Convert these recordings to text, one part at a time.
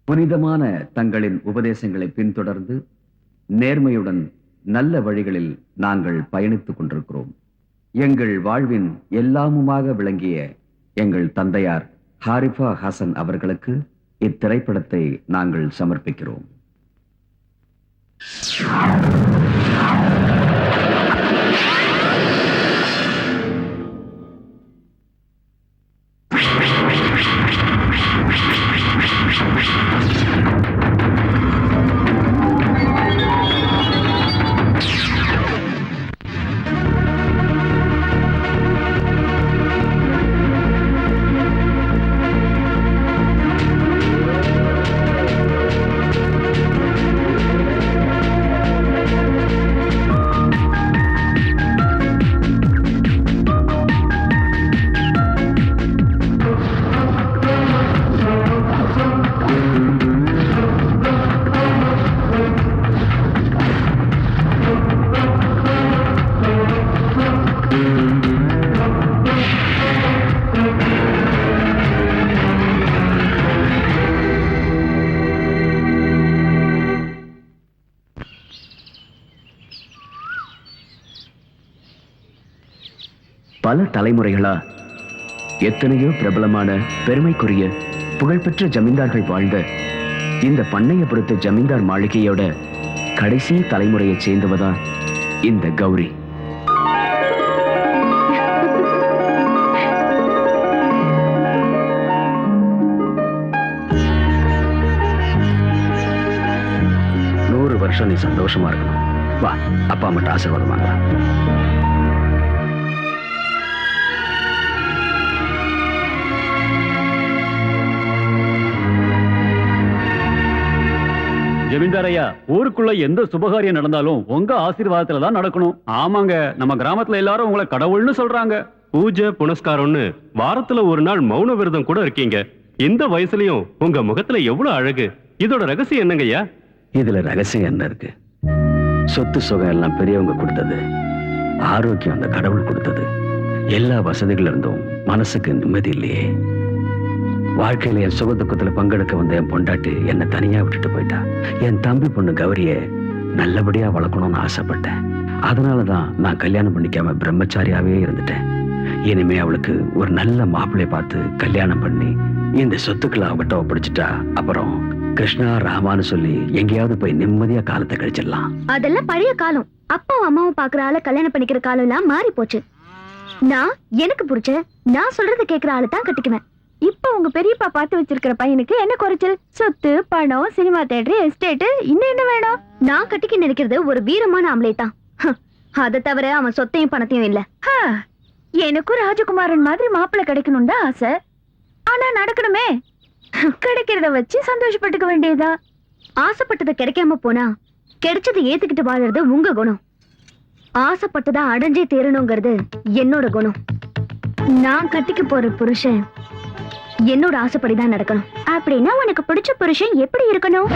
புனிதமான தங்களின் உபதேசங்களை பின்தொடர்ந்து நேர்மையுடன் நல்ல வழிகளில் நாங்கள் பயணித்துக் கொண்டிருக்கிறோம். எங்கள் வாழ்வின் எல்லாமுமாக விளங்கிய எங்கள் தந்தையார் ஹாரிஃபா ஹசன் அவர்களுக்கு இத்திரைப்படத்தை நாங்கள் சமர்ப்பிக்கிறோம். பல தலைமுறைகளா எத்தனையோ பிரபலமான பெருமைக்குரிய புகழ்பெற்ற ஜமீன்தார்கள் வாழ்ந்த இந்த பண்ணையபுரத்து ஜமீன்தார் மாளிகையோட கடைசி தலைமுறையை சேர்ந்தவதான் இந்த கௌரி. நூறு வருஷம் நீ சந்தோஷமா இருக்கணும். வா, அப்பா மட்டும் ஆசீர்வாதம் வாங்கலாம். ஜமீன்தாரையா, ஊருக்குள்ள எந்த சுபகாரியம் நடந்தாலும் உங்க ஆசீர்வாதத்துல தான் நடக்கணும். ஆமாங்க, நம்ம கிராமத்துல எல்லாரும் உங்களை கடவுள்னு சொல்றாங்க. பூஜை புனஸ்காரம்னு வாரத்துல ஒரு நாள் மௌன விரதம் கூட இருக்கீங்க. இந்த வயசுலயும் உங்க முகத்துல எவ்வளவு அழகு. இதோட ரகசியம் என்னங்கய்யா? இதுல ரகசியம் என்ன இருக்கு? சொத்து சுகம் எல்லாம் பெரியவங்க கொடுத்தது, ஆரோக்கியம் அந்த கடவுள் கொடுத்தது. எல்லா வசதிகள் இருந்தும் மனசுக்கு நிம்மதி இல்லையே. வாழ்க்கையில என் சுக துக்கத்துல பங்கெடுக்க வந்த என் பொண்டாட்டி என்னை தனியா விட்டுட்டு போயிட்டா. என் தம்பி பொண்ணு கௌரிய நல்லபடியா வளர்க்கணும்னு ஆசைப்பட்டேன். அதனாலதான் நான் கல்யாணம் பண்ணிக்காம பிரம்மச்சாரியாவே இருந்துட்டேன். இனிமே அவளுக்கு ஒரு நல்ல மாப்பிள்ளைய பார்த்து கல்யாணம் பண்ணி இந்த சொத்துக்களை அவகிட்ட ஒப்படைச்சிட்டா அப்புறம் கிருஷ்ணா ராமான்னு சொல்லி எங்கேயாவது போய் நிம்மதியா காலத்தை கழிச்சிடலாம். அதெல்லாம் பழைய காலம். அப்பாவும் அம்மாவும் பாக்குற ஆளை கல்யாணம் பண்ணிக்கிற காலம் எல்லாம் மாறி போச்சு. நான் எனக்கு புடிச்ச நான் சொல்றதை கேட்கிற ஆளு தான் கட்டிக்குவேன். இப்ப உங்க பெரியப்பா பார்த்து வச்சிருக்கிற பையனுக்கு என்ன குறைச்சல்? சொத்து, பணம், சினிமா தியேட்டர், எஸ்டேட், இன்னும் என்ன வேணும்? நான் கட்டிக்க நினைக்கிறது ஒரு வீரமான ஆம்பளை தான். அதை தவிர அவன் சொத்தையும் பணத்தையும் இல்ல. எனக்கும் ராஜகுமாரன் மாதிரி மாப்பிள்ளை கிடைக்கணும் தான் ஆசை. ஆனா நடக்கணுமே. கிடைக்கிறத வச்சு சந்தோஷப்பட்டுக்க வேண்டியதா. ஆசைப்பட்டதை கிடைக்காம போனா கிடைச்சதை ஏத்துக்கிட்டு வாழறது உங்க குணம். ஆசைப்பட்டதா அடைஞ்சே தீரணுங்கிறது என்னோட குணம். நான் கட்டிக்க போற புருஷன் என்னோட ஆசைப்படிதான் நடக்கணும். அப்படின்னா உனக்கு பிடிச்ச புருஷன் எப்படி இருக்கணும்?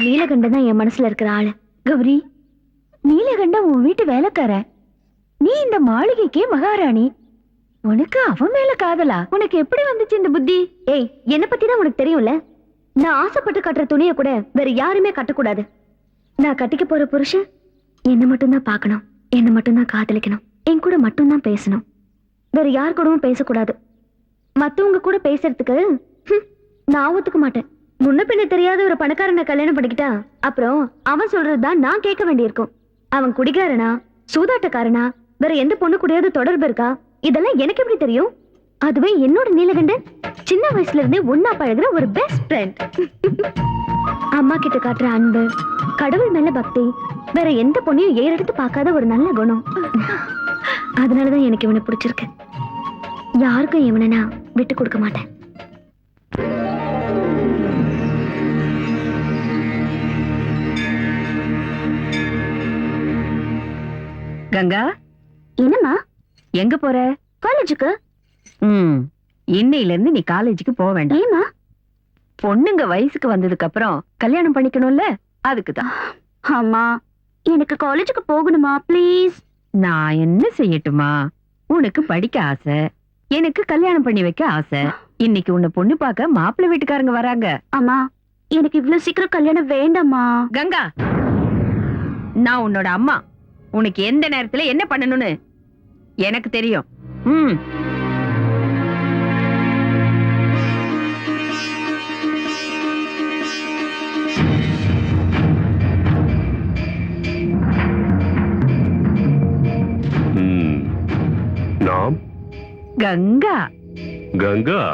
நீலகண்டன் தான் என் மனசுல இருக்கிற ஆளு. கௌரி, நீலகண்டன் உன் வீட்டு வேலைக்கார, நீ இந்த மாளிகைக்கே மகாராணி. உனக்கு அவன் மேல காதலா? உனக்கு எப்படி வந்துச்சு இந்த புத்தி? ஏய், என்ன பத்தி தான் உனக்கு தெரியும்ல. நான் ஆசைப்பட்டு கட்டுற துணியை கூட வேற யாருமே கட்டக்கூடாது. நான் கட்டிக்க போற புருஷன் என்ன மட்டும்தான் பார்க்கணும், என்ன மட்டும்தான் காதலிக்கணும், என் கூட மட்டும்தான் பேசணும், வேற யார் கூடவும் பேசக்கூடாது. மத்தவங்க கூட பேசுறதுக்கு நான் ஒத்துக்க மாட்டேன். முன்ன பின்ன தெரியாத ஒரு பணக்காரனை கல்யாணம் பண்ணிக்கிட்டா அப்புறம் அவன் சொல்றதுதான் நான் கேட்க வேண்டியிருக்கும். அவன் குடிகாரனா, சூதாட்டக்காரனா, வேற எந்த பொண்ணு கூடயாவது தொடர்பு இருக்கா, இதெல்லாம் எனக்கு எப்படி தெரியும்? அதுவே என்னோட நீலகண்டன் சின்ன வயசுல இருந்தே ஒன்னா பழகுற ஒரு பெஸ்ட் ஃப்ரெண்ட். அம்மா கிட்ட காட்டுற அன்பு, கடவுள் மேல பக்தி, வேற எந்த பொண்ணையும் ஏறெடுத்து பார்க்காத ஒரு நல்ல குணம். அதனாலதான் எனக்கு இவனை பிடிச்சிருக்கு. யாருக்கும் இவனை நான் விட்டு கொடுக்க மாட்டேன். கங்கா, என்னம்மா? எங்க போற? காலேஜுக்கு. இன்னையில இருந்து நீ காலேஜுக்கு போக வேண்டாம். ஏமா? பொண்ணுங்க வயசுக்கு வந்ததுக்கு அப்புறம் கல்யாணம் பண்ணிக்கணும்ல, அதுக்குதான். அம்மா, எனக்கு காலேஜுக்கு போகணுமா ப்ளீஸ்? நான் என்ன செய்யட்டுமா? உனக்கு படிக்க ஆசை, எனக்கு கல்யாணம் பண்ணி வைக்க ஆசை. இன்னைக்கு உன்னை பொண்ணு பார்க்க மாப்பிள்ளை வீட்டுக்காரங்க வராங்க. அம்மா, எனக்கு இவ்வளவு சீக்கிரம் கல்யாணம் வேண்டாமா? கங்கா, நான் உன்னோட அம்மா. உனக்கு எந்த நேரத்துல என்ன பண்ணணும்னு எனக்கு தெரியும். நாம் கங்கா. गंगा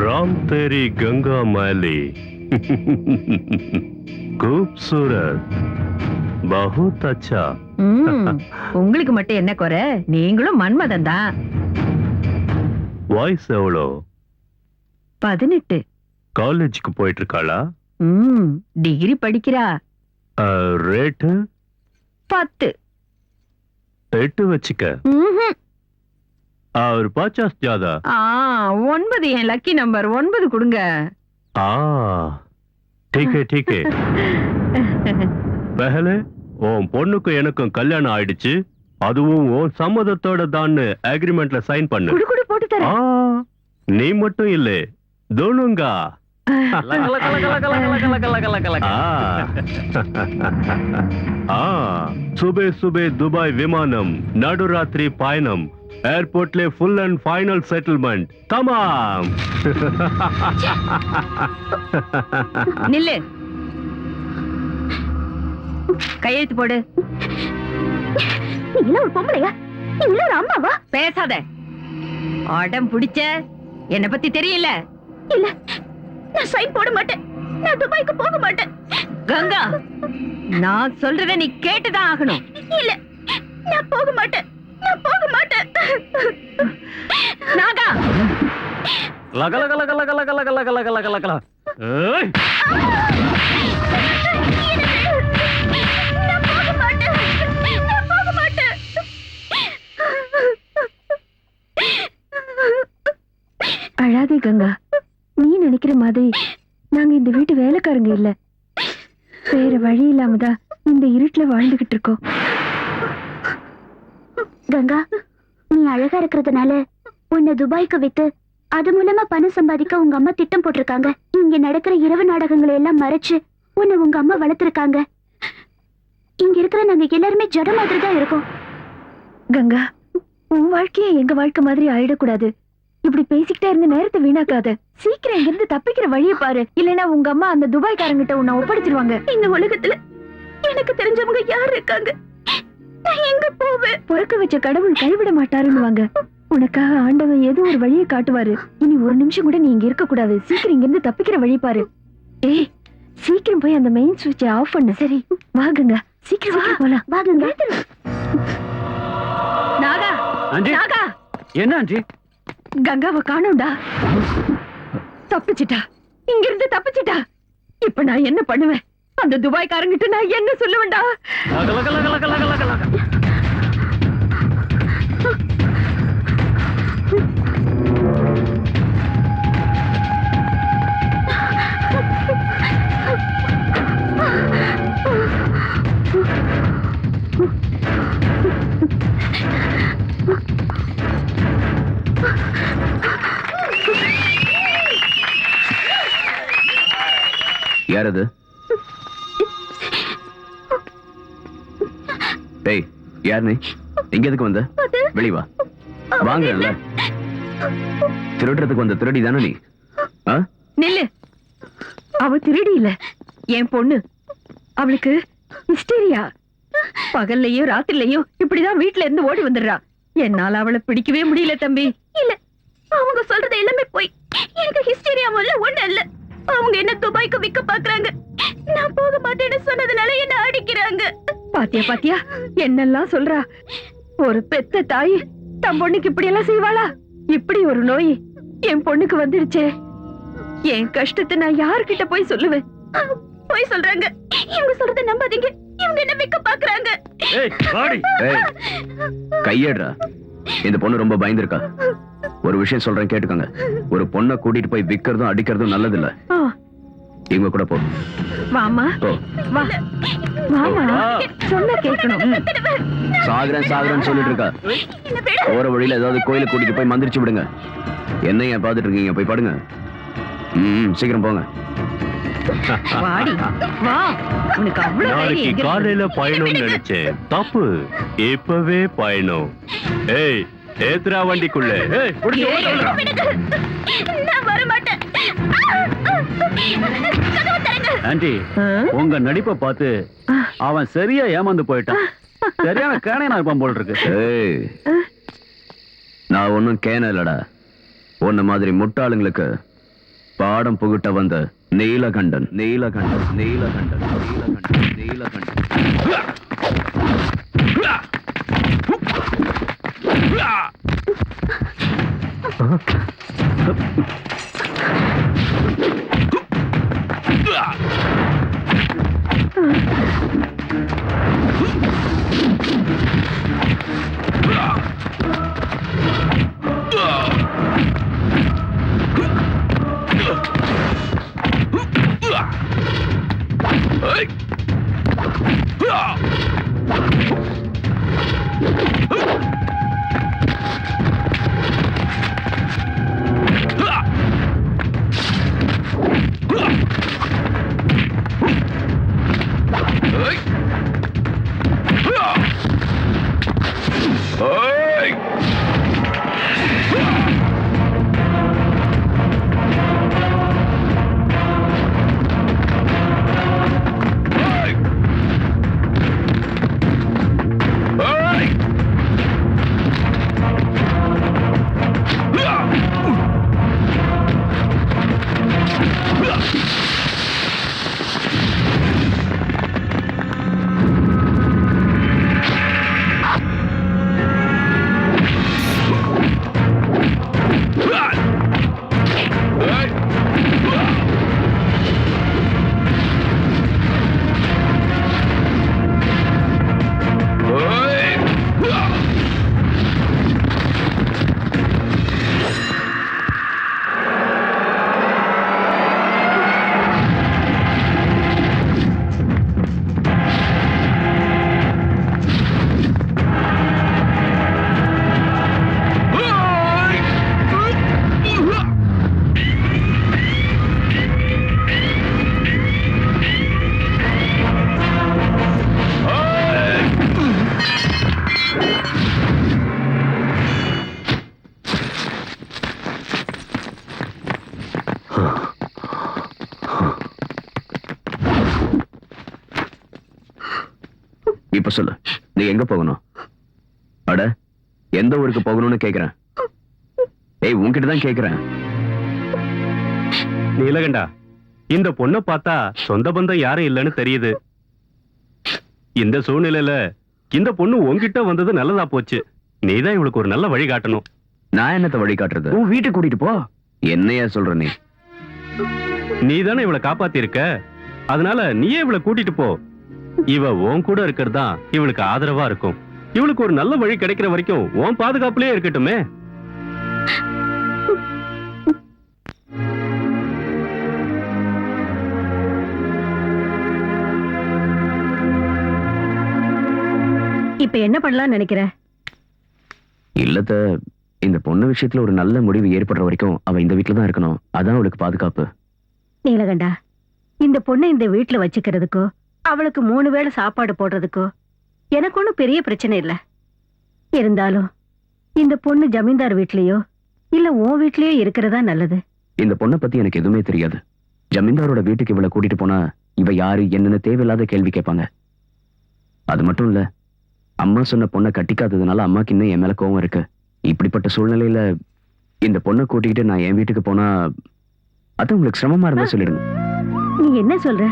राम तेरी गंगा मैली खूबसूरत बहुत अच्छा. உங்களுக்கு மட்டும் என்ன குறை? நீங்களும் மன்மதன் தான். வயசு எவ்வளோ? 18. காலேஜுக்கு போயிட்டு இருக்காளா? டிகிரி படிக்கிறா. ரேட்டு 10. 8 வச்சுக்க. और 50 ज्यादा. 9 என் லக்கி நம்பர். 9 கொடுங்க. ठीक है ठीक है. पहले உன் பொண்ணுக்கு எனக்கும் கல்யாணம் ஆயிடுச்சு, அதுவும் உன் சம்மதத்தோட தான் அக்ரிமெண்ட்ல சைன் பண்ணு. குடு போட்டு தரேன். நீ மட்டும் இல்ல, தோனுங்கா. சுபே சுபே துபாய் விமானம், நடுராத்திரி பயணம், ஏர்போர்ட்ல ஃபுல் அண்ட் ஃபைனல் செட்டில்மெண்ட். தமாம். நில்லு, கையெழுத்து போடு. நீ ஒரு பொம்பளையா? நீ ஒரு அம்மாவா? பேசாத. அடம் பிடிச்ச. என்ன பத்தி தெரியல. இல்ல, நான் சைன் போட மாட்டேன். நான் துபாய்க்கு போக மாட்டேன். கங்கா, நான் சொல்றத நீ கேட்டுதான் ஆகணும். இல்ல, நான் போக மாட்டேன். நான் போக மாட்டேன். நாகா, லக லக லக லக லக லக லக லக லக லக. ஏய், நான் போக மாட்டேன். நான் போக மாட்டேன். அழாதே கங்கா. நீ நினைக்கிற மாதிரி நாங்க இந்த வீட்டு வேலைக்காரங்க இல்ல. வேற வழி இல்லாமதான் இந்த இருட்டுல வாழ்ந்துகிட்டு இருக்கோம். கங்கா, நீ அழகா இருக்கிறதுனால உன்னை துபாய்க்கு வித்து அது மூலமா பணம் சம்பாதிக்க உங்க அம்மா திட்டம் போட்டிருக்காங்க. இங்க நடக்கிற இரவு நாடகங்களை எல்லாம் மறைச்சு உன்னை உங்க அம்மா வளர்த்திருக்காங்க. இங்க இருக்கிற நாங்க எல்லாருமே ஜட மாதிரி தான் இருக்கோம். கங்கா, உன் வாழ்க்கைய எங்க வாழ்க்கை மாதிரி ஆயிடக்கூடாது. இப்படி பேசிக்கிட்டே இருந்த நேரத்தை வீணாக்காத. சீக்கிரம் இங்க இருந்து தப்பிக்கிற வழியை பாரு. இல்லைன்னா உங்க அம்மா அந்த துபாய்க்காரங்கிட்ட உன்னை ஒப்படைச்சிருவாங்க. இந்த உலகத்துல எனக்கு தெரிஞ்சவங்க யார் இருக்காங்க? நான் எங்க போவேன்? பொறுக்க வச்ச கடவுள் கைவிட மாட்டாருன்னுவாங்க. உனக்காக ஆண்டவன் ஏதோ ஒரு வழியை காட்டுவாரு. இனி ஒரு நிமிஷம் கூட நீ இங்க இருக்க கூடாது. சீக்கிரம் இங்க இருந்து தப்பிக்கிற வழி பாரு. ஏய், சீக்கிரம் போய் அந்த மெயின் சுவிட்சை ஆஃப் பண்ணு. சரி, வாங்குங்க. சீக்கிரம் போலாம். வாங்குங்க. நாகா, ஆண்டி. நாகா, என்ன ஆண்டி? கங்காவை காணோம்டா. தப்பிச்சிட்டா. இங்க இருந்து தப்பிச்சிட்டா. இப்ப நான் என்ன பண்ணுவேன்? அந்த துபாய்க்காரங்கிட்ட நான் என்ன சொல்லுவேன்டா? லக லக லக லக லக லக லக. யார் அது? ஏய், யார் நீ? எங்க எதுக்கு வந்த? வெளி வா. வாங்கல. திருடுறதுக்கு வந்த திருடி தானே நீ? நில்லு. அவ திருடி இல்ல, என் பொண்ணு. அவளுக்கு ஹிஸ்டீரியா. பகல்லையும் ராத்திரிலையும் இப்படிதான் வீட்டுல இருந்து ஓடி வந்துடுறா. என்னால அவளை பிடிக்கவே முடியல தம்பி. இல்ல, அவங்க சொல்றது எல்லாமே போய். எனக்கு ஹிஸ்டீரியா ஒண்ணு இல்ல. அவங்க என்ன துபாய்க்கு விக்க பாக்குறாங்க. நான் போக மாட்டேன்னு சொன்னதுனால என்ன அடிக்கிறாங்க. பாத்தியா பாத்தியா என்னெல்லாம் சொல்றா. ஒரு பெத்த தாய் தன் பொண்ணுக்கு இப்படி எல்லாம் செய்வாளா? இப்படி ஒரு நோய் என் பொண்ணுக்கு வந்துடுச்சே. என் கஷ்டத்தை நான் யார்கிட்ட போய் சொல்லுவேன்? போய் சொல்றாங்க. இவங்க சொல்றத நம்பாதீங்க. இவங்க என்ன விக்க பாக்குறாங்க. ஏய், வாடி. ஏய், கையேடுறா. இந்த பொண்ணு ரொம்ப பயந்துருக்கா. ஒரு விஷயம் சொல்றேன், கேட்டுக்கோங்க. ஒரு பொண்ணை கூட்டிட்டு போய் விக்கிறதும் அடிக்கிறதும் நல்லது இல்ல. இவங்க கூட போ. வாமா, வா. வாமா, சொன்ன கேட்கணும். சாகுறேன்னு சொல்லிட்டு இருக்கா. போற வழியில ஏதாவது கோயில கூட்டிட்டு போய் மந்திரிச்சு விடுங்க. என்ன ஏன் பாத்துட்டு இருக்கீங்க? போய் படுங்க. சீக்கிரம் போங்க. வாடி, வா. உனக்கு அவ்வளவு நாளைக்கு காலையில பயணம் நினைச்சேன். தப்பு. இப்பவே பயணம். ஏய், ஏத்ரா வண்டிக்குள்ள. ஏய், புடிச்சு ஓடுடா. நான் வர மாட்டேன். ஆண்டி, உங்க நடிப்பை பார்த்து அவன் சரியா ஏமாந்து போயிட்டான். சரியான கேனையா இருப்பான் போல் இருக்கு. ஏய், நான் ஒன்னும் கேன இல்லடா. உன்ன மாதிரி முட்டாளுங்களுக்கு பாடம் புகுட்ட வந்த நீலகண்டன். நீலகண்டன் நீலகண்டன் நீலகண்டன் நீலகண்டன். இப்ப சொல்லு, நீ எங்க போகணும்? அட, எந்த ஊருக்கு போகணும்னு கேக்குறேன். ஏய், உன்கிட்ட தான் கேக்குறேன். நீலகண்டா, இந்த பொண்ணை பார்த்தா சொந்த பந்தம் யாரும் இல்லைன்னு தெரியுது. இந்த சூழ்நிலையில இந்த பொண்ணு உன்கிட்ட வந்தது நல்லதா போச்சு. நீதான் இவளுக்கு ஒரு நல்ல வழி காட்டணும். நான் என்னத்த வழி காட்டுறது? உன் வீட்டுக்கு கூட்டிட்டு போ. என்னையா சொல்ற நீ? நீதானே இவளை காப்பாத்தி இருக்க, அதனால நீயே இவளை கூட்டிட்டு போ. இவ உன் கூட இருக்கிறது தான் இவளுக்கு ஆதரவா இருக்கும். இவளுக்கு ஒரு நல்ல வழி கிடைக்கிற வரைக்கும் உன் பாதுகாப்புலயே இருக்கட்டுமே. இப்ப என்ன பண்ணலாம்னு நினைக்கிற? இல்லத்த, இந்த பொண்ணு விஷயத்துல ஒரு நல்ல முடிவு ஏற்படுற வரைக்கும் அவ இந்த வீட்டுல தான் இருக்கணும். அதான் அவளுக்கு பாதுகாப்பு. நீலகண்டா, இந்த பொண்ணை இந்த வீட்டுல வச்சுக்கிறதுக்கோ அவளுக்கு 3 வேளை சாப்பாடு போடுறதுக்கோ எனக்கு ஒண்ணும் பெரிய பிரச்சனை இல்ல. இருந்தாலும் இந்த பொண்ணு ஜமீன்தார் வீட்லயோ இல்ல உன் வீட்லயோ இருக்கிறதா நல்லது. இந்த பொண்ணை பத்தி எனக்கு எதுவுமே தெரியாது. ஜமீன்தாரோட வீட்டுக்கு இவளை கூட்டிட்டு போனா இவ யாரு என்னன்னு தேவையில்லாத கேள்வி கேட்பாங்க. அது மட்டும் இல்ல, அம்மா சொன்ன பொண்ணை கட்டிக்காததுனால அம்மாக்கு இன்னும் என் மேல கோவம் இருக்கு. இப்படிப்பட்ட சூழ்நிலையில இந்த பொண்ணை கூட்டிக்கிட்டு நான் என் வீட்டுக்கு போனா அது உங்களுக்கு சிரமமா இருந்தா சொல்லிடுங்க. நீ என்ன சொல்ற?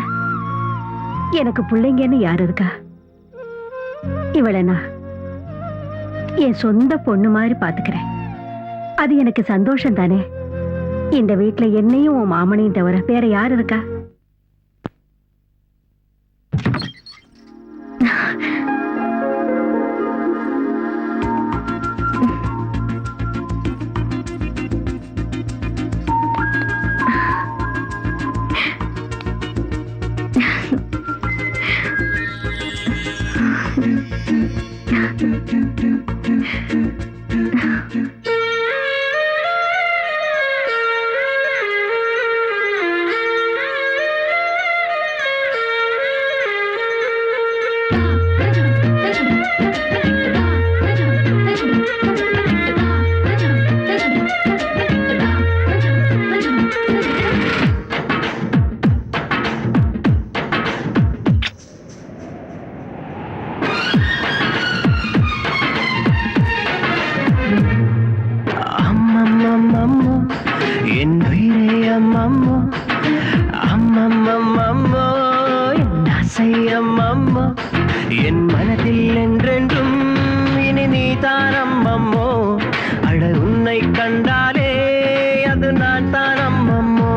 எனக்கு பிள்ளைங்கன்னு யாரு இருக்கா? இவளை நான் என் சொந்த பொண்ணு மாதிரி பாத்துக்கிறேன். அது எனக்கு சந்தோஷம் தானே. இந்த வீட்டுல என்னையும் உன் மாமனையும் தவிர வேற யாரு இருக்கா? என் மனதில் என்றென்றும் இனி நீ தானம்மம்மோ. அட உன்னை கண்டாலே அது நான் தானம்மம்மோ.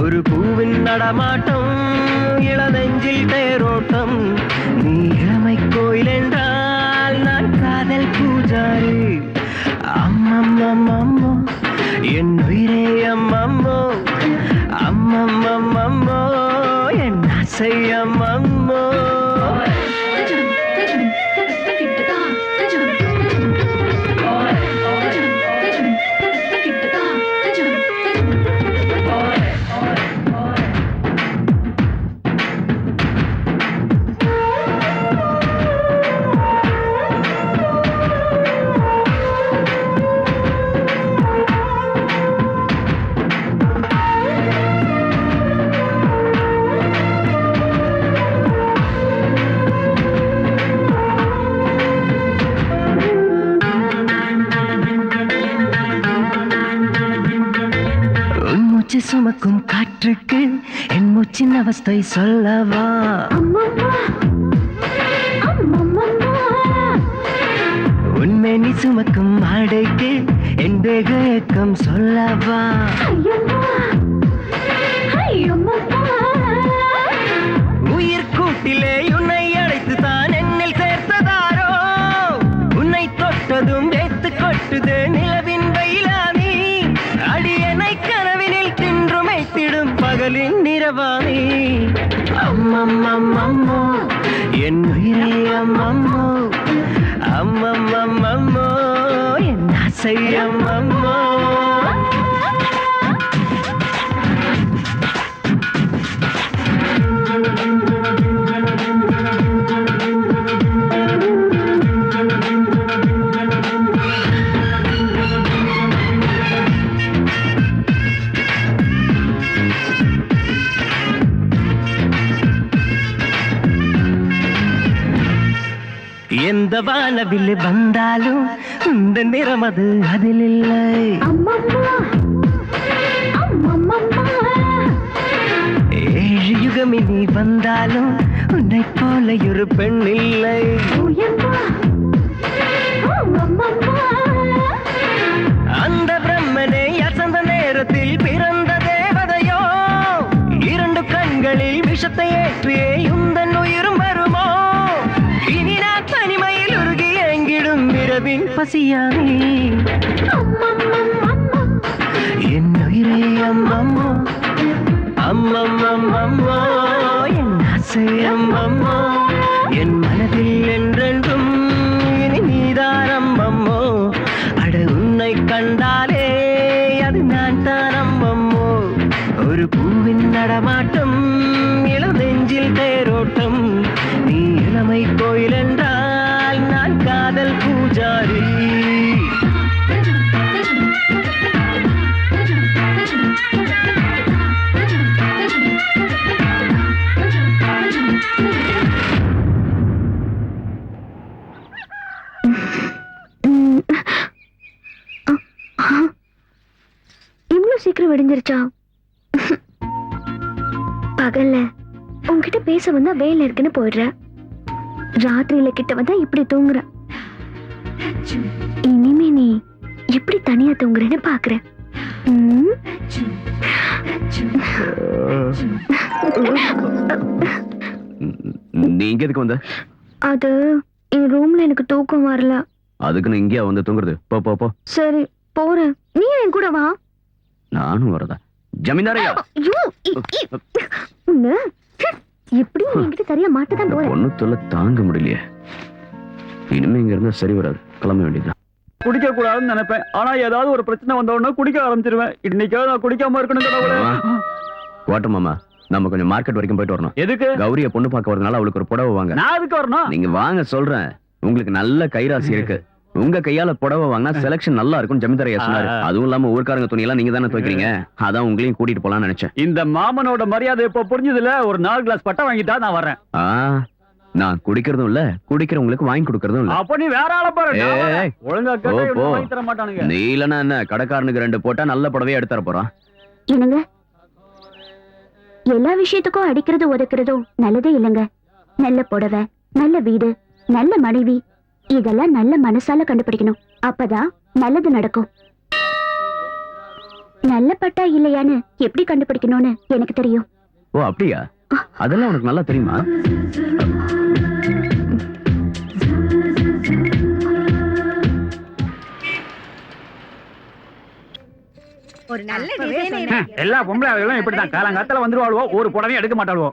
ஒரு பூவின் நடமாட்டம், இளநெஞ்சில் தேரோட்டம். நீ இளமை கோயில் என்றால் நான் காதல் பூஜாரி. அம்மம்மம்மம்மோ என் உயிரே அம்மம்மோ. அம்மம்மம்மம்மோ என் ஆசை ஆசையம்மோ சுமக்கும் காற்றுக்கு என் மூச்சின் அவஸ்தை சொல்லவா உண்மை நீ சுமக்கும் ஆடைக்கு என் தேக ஏக்கம் சொல்லவா உயிர் கூட்டிலே உன்னை அழைத்து தான் என்னில் சேர்த்ததாரோ உன்னை தொட்டதும் வேத்து கொட்டுது நிலவின் வெயிலாமி அடியனை கனவினில் தின்றுமைத்திடும் பகலின் நிறவாமி அம்மம்மம்மம்மோ என் உயிரே அம்மம்மோ அம்மம்மம்மம்மோ என் ஆசை அம்மம்மோ எந்த வானவில் வந்தாலும் இந்த நிறம் அது அதில் இல்லை ஏழு யுகமினி வந்தாலும் உன்னை போல ஒரு பெண் இல்லை அந்த பிரம்மனை அசந்த நேரத்தில் பிறந்த தேவதையோ இரண்டு கண்களில் விஷத்தை ஏற்றியே உந்தன் உயிரும் வருமோ இனி நான் தனிமையில் உருகி எங்கிடும் இரவின் பசியானே என் உயிரே அம்மம்மோ அம்மம்மம்மம்மோ என் ஆசை அம்மம்மோ என் மனதில் என்றென்றும் இனி நீதான் அம்மம்மோ அட உன்னை கண்டாலே அது நான் தான் அம்மம்மோ ஒரு பூவின் நடமாட்டம் இளம் நெஞ்சில் தேரோட்டம் நீ இளமை கோயில் என்றால் நான் காதல் பூஜாரி இவ்வளவு சீக்கிரம் விடிஞ்சிருச்சா? பகல்ல உன்கிட்ட பேச வந்தா வேலை இருக்குன்னு போயிடுற, ராத்திரியில கிட்ட வந்தா இப்படி தூங்குற. இனிமே நீ எப்படி தனியா தூங்குறேன்னு பாக்குறேன். நீ இங்க எதுக்கு வந்த? அது என் ரூம்ல எனக்கு தூக்கம் வரல. அதுக்கு நான் இங்கேயா வந்து தூங்குறது? போ போ போ. சரி போறேன், நீ என் கூட வா. நானும் வரதா? ஜமீன்தாரையா உன்ன எப்படி என்கிட்ட சரியா மாட்டதான் போறேன். ஒண்ணு தொல்லை தாங்க முடியலையே. இனிமே இங்க இருந்தா சரி வராது, கிளம்ப வேண்டியதுதான். குடிக்க கூடாதுன்னு நினைப்பேன், ஆனா ஏதாவது ஒரு பிரச்சனை வந்த உடனே குடிக்க ஆரம்பிச்சிருவேன். இன்னைக்காவது நான் குடிக்காம இருக்கணும். கோட்ட மாமா, நம்ம கொஞ்சம் மார்க்கெட் வரைக்கும் போயிட்டு வரணும். எதுக்கு? கௌரிய பொண்ணு பார்க்க வரதுனால அவளுக்கு ஒரு புடவை வாங்க. நான் அதுக்கு வரணும். நீங்க வாங்க சொல்றேன், உங்களுக்கு நல்ல கைராசி இருக்கு. உங்க கையால புடவை வாங்கினா செலக்ஷன் நல்லா இருக்கும் ஜமீன்தாரையா சொன்னாரு. அதுவும் இல்லாம ஊர்க்காரங்க துணியெல்லாம் நீங்க தானே துவைக்கிறீங்க, அதான் உங்களையும் கூட்டிட்டு போலாம்னு நினைச்சேன். இந்த மாமனோட மரியாதை இப்ப புரிஞ்சதுல ஒரு 4 கிளாஸ் பட்டை வாங்கிட்டா நான் வரேன். நான் குடிக்கிறதும் இல்ல, குடிக்கிறவங்களுக்கு வாங்கி கொடுக்கறதும் இல்ல. அப்ப நீ வேற ஆள பாரு. ஏய், ஒழுங்கா போ, போ. வாங்கி தர மாட்டானுங்க. நீ இல்லனா என்ன, கடைக்காரனுக்கு 2 போட்டா நல்ல புடவையா எடுத்து தர போறான். என்னங்க, எல்லா விஷயத்துக்கும் அடிக்கிறது உதைக்கிறதும் நல்லதே இல்லைங்க. நல்ல புடவை, நல்ல வீடு, நல்ல மனைவி, இதெல்லாம் நல்ல மனசால கண்டுபிடிக்கணும். அப்பதான் நல்லது நடக்கும். நல்ல பட்டா இல்லையான்னு எப்படி கண்டுபிடிக்கணும்னு எனக்கு தெரியும். ஓ அப்படியா? அதெல்லாம் உனக்கு நல்லா தெரியுமா? ஒரு நல்ல டிசைன். எல்லா பொம்பளைகளும் இப்படிதான் காலங்காத்தால வந்துருவாளுவோ, ஒரு புடவையும் எடுக்க மாட்டாளுவோ.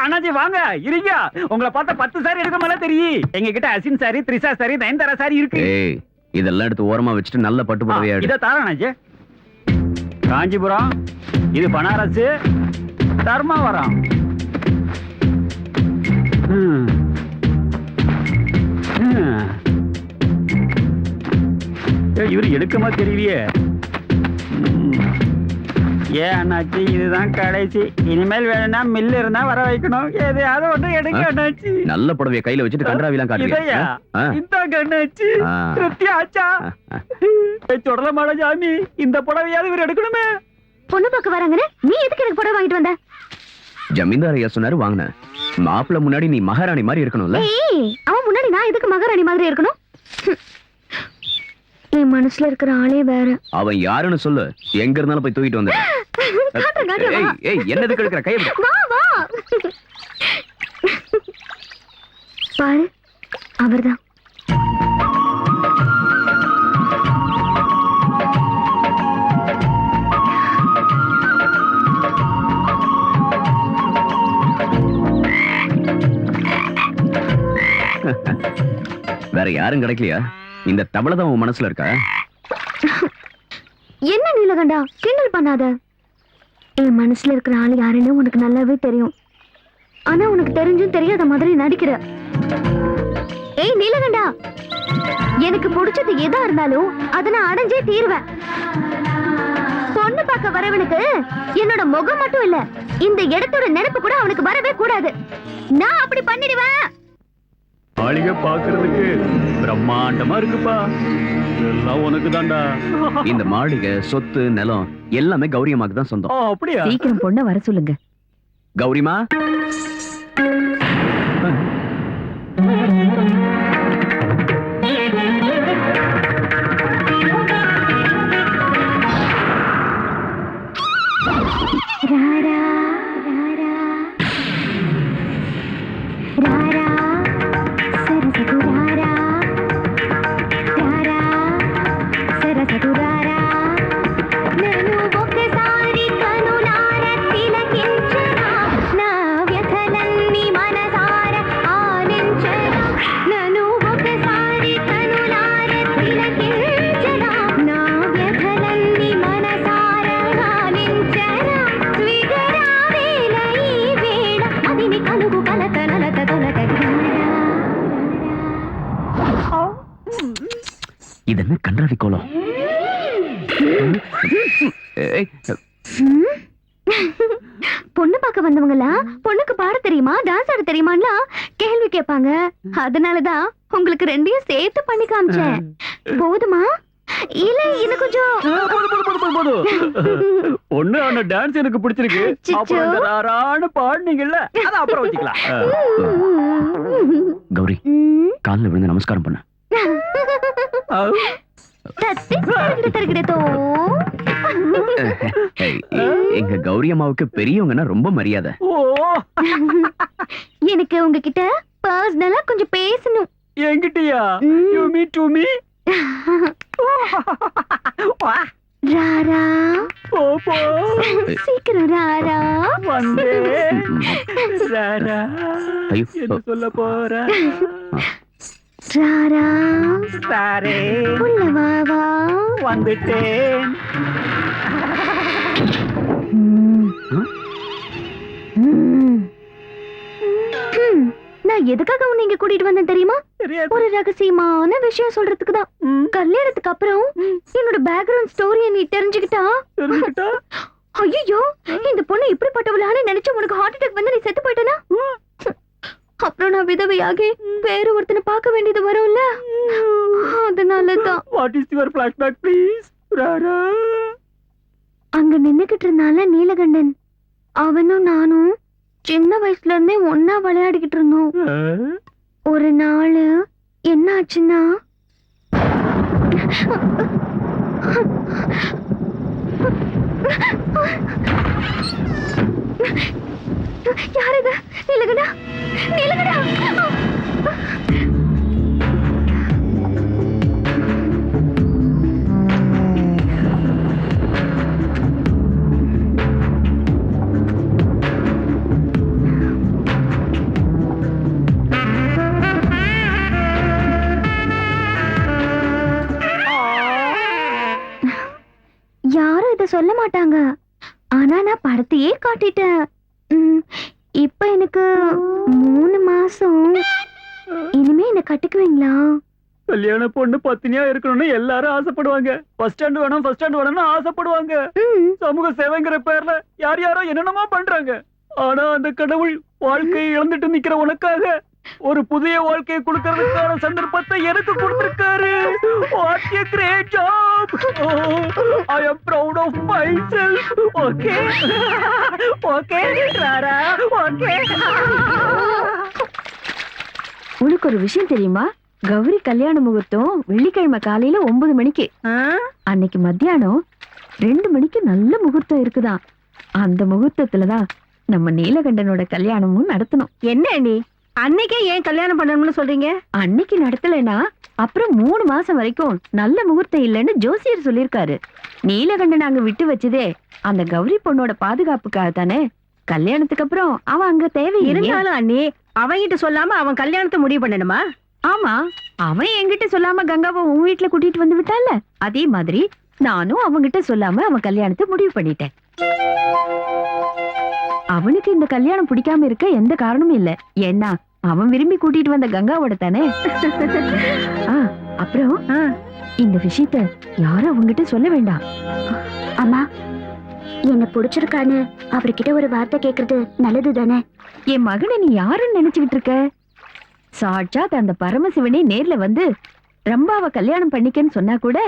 அண்ணாச்சி வாங்க இருங்க. உங்களை பார்த்தா 10 சாரி எடுக்க மேல தெரியும். எங்க கிட்ட Asin sorry, Trisha sorry, Nayanthara sorry இருக்கு. ஏய் இதெல்லாம் எடுத்து ஓரமா வச்சுட்டு நல்ல பட்டு புடவையா எடு. இத தார அண்ணாச்சி. காஞ்சிபுரம், இது பனாரஸ், தர்மாவரம். இவரு எடுக்கமா தெரியலையே. ஏன் அண்ணாச்சி இதுதான் கடைசி. இனிமேல் வேணும்னா மில்லு இருந்தா வர வைக்கணும். எதையாவது ஒண்ணு எடுக்க அண்ணாச்சி. நல்ல புடவைய கையில வச்சுட்டு கன்றாவிலாம் இதையா? காட்டுறியா? இந்தாங்க அண்ணாச்சி. ஆ. திருப்தி ஆச்சா? தொடல மாட ஜாமி, இந்த புடவையாவது இவர் எடுக்கணுமே. பொண்ணு பார்க்க வராங்கன்னு நீ எதுக்கு எனக்கு புடவை வாங்கிட்டு வந்த? ஜமீன்தார் ஐயா சொன்னாரு வாங்கின. மாப்பிள்ள முன்னாடி நீ மகாராணி மாதிரி இருக்கணும்ல. ஏய், அவன் முன்னாடி நான் எதுக்கு மகாராணி மாதிரி இருக்கணும்? என் மனசுல இருக்கிற ஆளே வேற. அவன் யாருன்னு சொல்லு, எங்க இருந்தாலும் போய் தூக்கிட்டு வந்து. காட்டுறேன், காட்டுறேன், ஏய் வா. ஏய் என்னதுக்கு எடுக்கிற கை விடு. வா வா. பாரு, அவர்தான். வேற யாரும் கிடைக்கலையா? இந்த தவளை தான் உன் மனசுல இருக்கா? என்ன நீலகண்டா, கிண்டல் பண்ணாத. என் மனசுல இருக்கிற ஆள் யாருன்னு உனக்கு நல்லாவே தெரியும். ஆனா உனக்கு தெரிஞ்சும் தெரியாத மாதிரி நடிக்கிற. ஏய் நீலகண்டா, எனக்கு பிடிச்சது எதா இருந்தாலும் அதை நான் அடைஞ்சே தீருவேன். பொண்ணு பார்க்க வரவனுக்கு என்னோட முகம் மட்டும் இல்ல, இந்த இடத்தோட நினைப்பு கூட அவனுக்கு வரவே கூடாது. நான் அப்படி பண்ணிடுவேன். மாளிகை பாக்குறதுக்கு பிரம்மாண்டமா இருக்குப்பா. எல்லாம் உனக்கு தான்டா. இந்த மாளிகை, சொத்து, நிலம் எல்லாமே கௌரியமாக்கு தான் சொந்தம். அப்படியா? சீக்கிரம் பொண்ண வர சொல்லுங்க. கௌரிமா, ராரா ராரா ராரா సరసకు రారా రారా సరసకు రారా నన్ను ఒక్కసారి కనులార తిలకించరా నా వ్యథలన్నీ మనసార ఆలించరా నన్ను ఒక్కసారి కనులార తిలకించరా నా వ్యథలన్నీ మనసార ఆలించరా విగరావేల ఈ వేళ అదిని కలుగు కలత నలత తొలత இது என்ன கன்றாவி கோலம்? ஏய், பொண்ணு பார்க்க வந்தவங்களா பொண்ணுக்கு பாட தெரியுமா, டான்ஸ் ஆட தெரியுமான்னு கேள்வி கேட்பாங்க. அதனாலதான் உங்களுக்கு ரெண்டையும் சேர்த்து பண்ணி காமிச்சேன். போதுமா இல்ல இன்னும் கொஞ்சம்? பொண்ணு ஆன டான்ஸ் எனக்கு பிடிச்சிருக்கு. அச்சச்சோ. அப்புறம் இந்த ராரான்னு பாடுனீங்கல்ல, அத அப்புறம் வச்சுக்கலாம். கௌரி காலில் விழுந்து நமஸ்காரம் பண்ண. ஏய், எங்க கௌரி அம்மாவுக்கு பெரியவங்கன்னா ரொம்ப மரியாதை. ஓ, எனக்கு உங்ககிட்ட பர்சனலா கொஞ்சம் பேசணும். என்கிட்டயா? ம். You me to me? வா, ராரா போ, போ. சீக்கிரம் ராரா. வந்தே. ராரா, ஐயோ. என்ன சொல்ல போற? ராரா சாரே, உள்ள வா வா. வந்துட்டேன். நான் எதுக்காக உன்னை இங்க கூட்டிட்டு வந்தேன் தெரியுமா? தெரியாது. ஒரு ரகசியமான விஷயம் சொல்றதுக்கு தான். கல்யாணத்துக்கு அப்புறம் என்னோட பேக்ரவுண்ட் ஸ்டோரியை நீ தெரிஞ்சுக்கிட்டா, தெரிஞ்சுக்கிட்டா? ஐயோ இந்த பொண்ணு இப்படிப்பட்டவளான்னு நினைச்சு உனக்கு ஹார்ட் அட்டாக் வந்து நீ செத்து போயிட்டனா, அப்புறம் நான் விதவையாகி வேற ஒருத்தனை பார்க்க வேண்டியது வரும்ல. அதனாலதான் What is your flashback, please? Rara. அங்க நின்னுகிட்டு இருந்தால நீலகண்டன். அவனும் நானும் சின்ன வயசுல இருந்தே ஒன்னா விளையாடிக்கிட்டு இருந்தோம். ஒரு நாள் என்ன ஆச்சுன்னா, யார் இது? நீலகண்டா, நீலகண்டா. சொல்ல மாட்டாங்க. ஆனா நான் படத்தையே காட்டிட்டேன். இப்ப எனக்கு 3 மாசம். இனிமே என்ன கட்டிக்குவீங்களா? கல்யாண பொண்ணு பத்தினியா இருக்கணும்னு எல்லாரும் ஆசைப்படுவாங்க. ஃபர்ஸ்ட் ஸ்டாண்ட் வேணும்னு ஆசைப்படுவாங்க. சமூக சேவைங்கிற பேர்ல யார் யாரோ என்னென்னமா பண்றாங்க. ஆனா அந்த கடவுள் வாழ்க்கையை இழந்துட்டு நிக்கிற உனக்காக ஒரு புதிய வாழ்க்கையை கொடுக்கறதுக்கான சந்தர்ப்பத்தை எனக்கு கொடுத்திருக்காரு. What a great job! I am proud of myself. Okay? Okay, Rara? Okay? உனக்கு ஒரு விஷயம் தெரியுமா? கௌரி கல்யாண முகூர்த்தம் வெள்ளிக்கிழமை காலையில 9 மணிக்கு. அன்னைக்கு மத்தியானம் 2 மணிக்கு நல்ல முகூர்த்தம் இருக்குதான். அந்த முகூர்த்தத்துலதான் நம்ம நீலகண்டனோட கல்யாணமும் நடத்தணும். என்ன அண்ணி, அன்னைக்கே ஏன் கல்யாணம் பண்ணணும்னு சொல்றீங்க? அன்னைக்கு நடத்தலைன்னா அப்புறம் 3 மாசம் வரைக்கும் நல்ல முகூர்த்தம் இல்லைன்னு ஜோசியர் சொல்லிருக்காரு. நீலகண்டன் நாங்க விட்டு வச்சதே அந்த கௌரி பொண்ணோட பாதுகாப்புக்காக தானே. கல்யாணத்துக்கு அப்புறம் அவன் அங்க தேவை இருந்தாலும் அண்ணி, அவன்கிட்ட சொல்லாம அவன் கல்யாணத்தை முடிவு பண்ணணுமா? ஆமா, அவன் என்கிட்ட சொல்லாம கங்காவை உன் வீட்டுல கூட்டிட்டு வந்து விட்டால, அதே மாதிரி நானும் அவன்கிட்ட சொல்லாம அவன் கல்யாணத்தை முடிவு பண்ணிட்டேன். அவனுக்கு இந்த கல்யாணம் பிடிக்காம இருக்க எந்த காரணமும் இல்ல. ஏன்னா அவன் விரும்பி கூட்டிட்டு வந்த கங்காவோட தானே. அப்புறம் இந்த விஷயத்த யாரும் அவங்கிட்ட சொல்ல வேண்டாம். அம்மா, என்ன பிடிச்சிருக்கான்னு அவர்கிட்ட ஒரு வார்த்தை கேக்குறது நல்லது தானே? என் மகனை நீ யாருன்னு நினைச்சுக்கிட்டு இருக்க? சாட்சாத் அந்த பரமசிவனே நேர்ல வந்து ரம்பாவை கல்யாணம் பண்ணிக்கன்னு சொன்னா கூட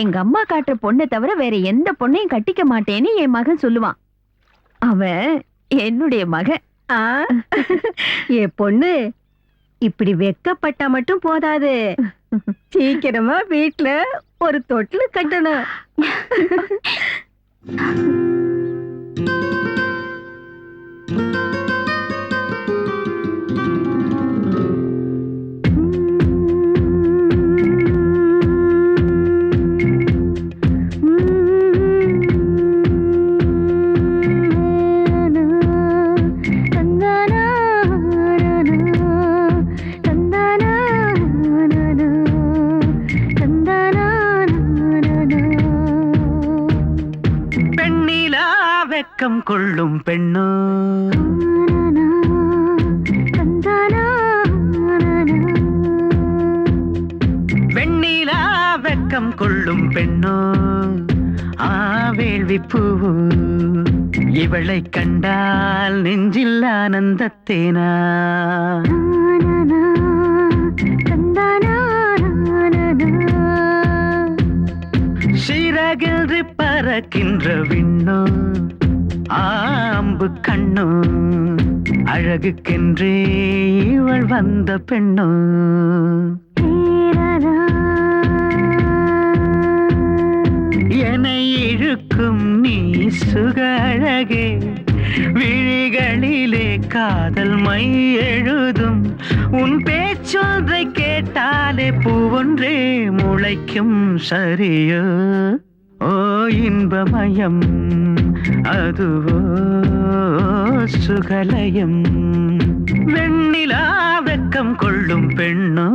எங்க அம்மா காட்டுற பொண்ணை தவிர வேற எந்த பொண்ணையும் கட்டிக்க மாட்டேன்னு என் மகன் சொல்லுவான். அவன் என்னுடைய மகன். என் பொண்ணு இப்படி வெக்கப்பட்டா மட்டும் போதாது, சீக்கிரமா வீட்டுல ஒரு தொட்டில் கட்டணும். வெக்கம் கொள்ளும் பெண்ணோ, வெண்ணிலா வெக்கம் கொள்ளும் பெண்ணோ, வேள்வி பூவு இவளை கண்டால் நெஞ்சில் ஆனந்தத்தேனா. சிறகின்றி பறக்கின்ற விண்ணோ, ஆம்பு கண்ணோ, அழகுக்கென்றே இவள் வந்த பெண்ணோ. என்னை இழுக்கும் நீ சுக அழகே, விழிகளிலே காதல் மை எழுதும். உன் பேச்சொன்றை கேட்டாலே பூவொன்றே முளைக்கும் சரியோ. ஓ இன்பமயம் அதுவோ சுகலயம். வெண்ணிலா வெக்கம் கொள்ளும் பெண்ணோ.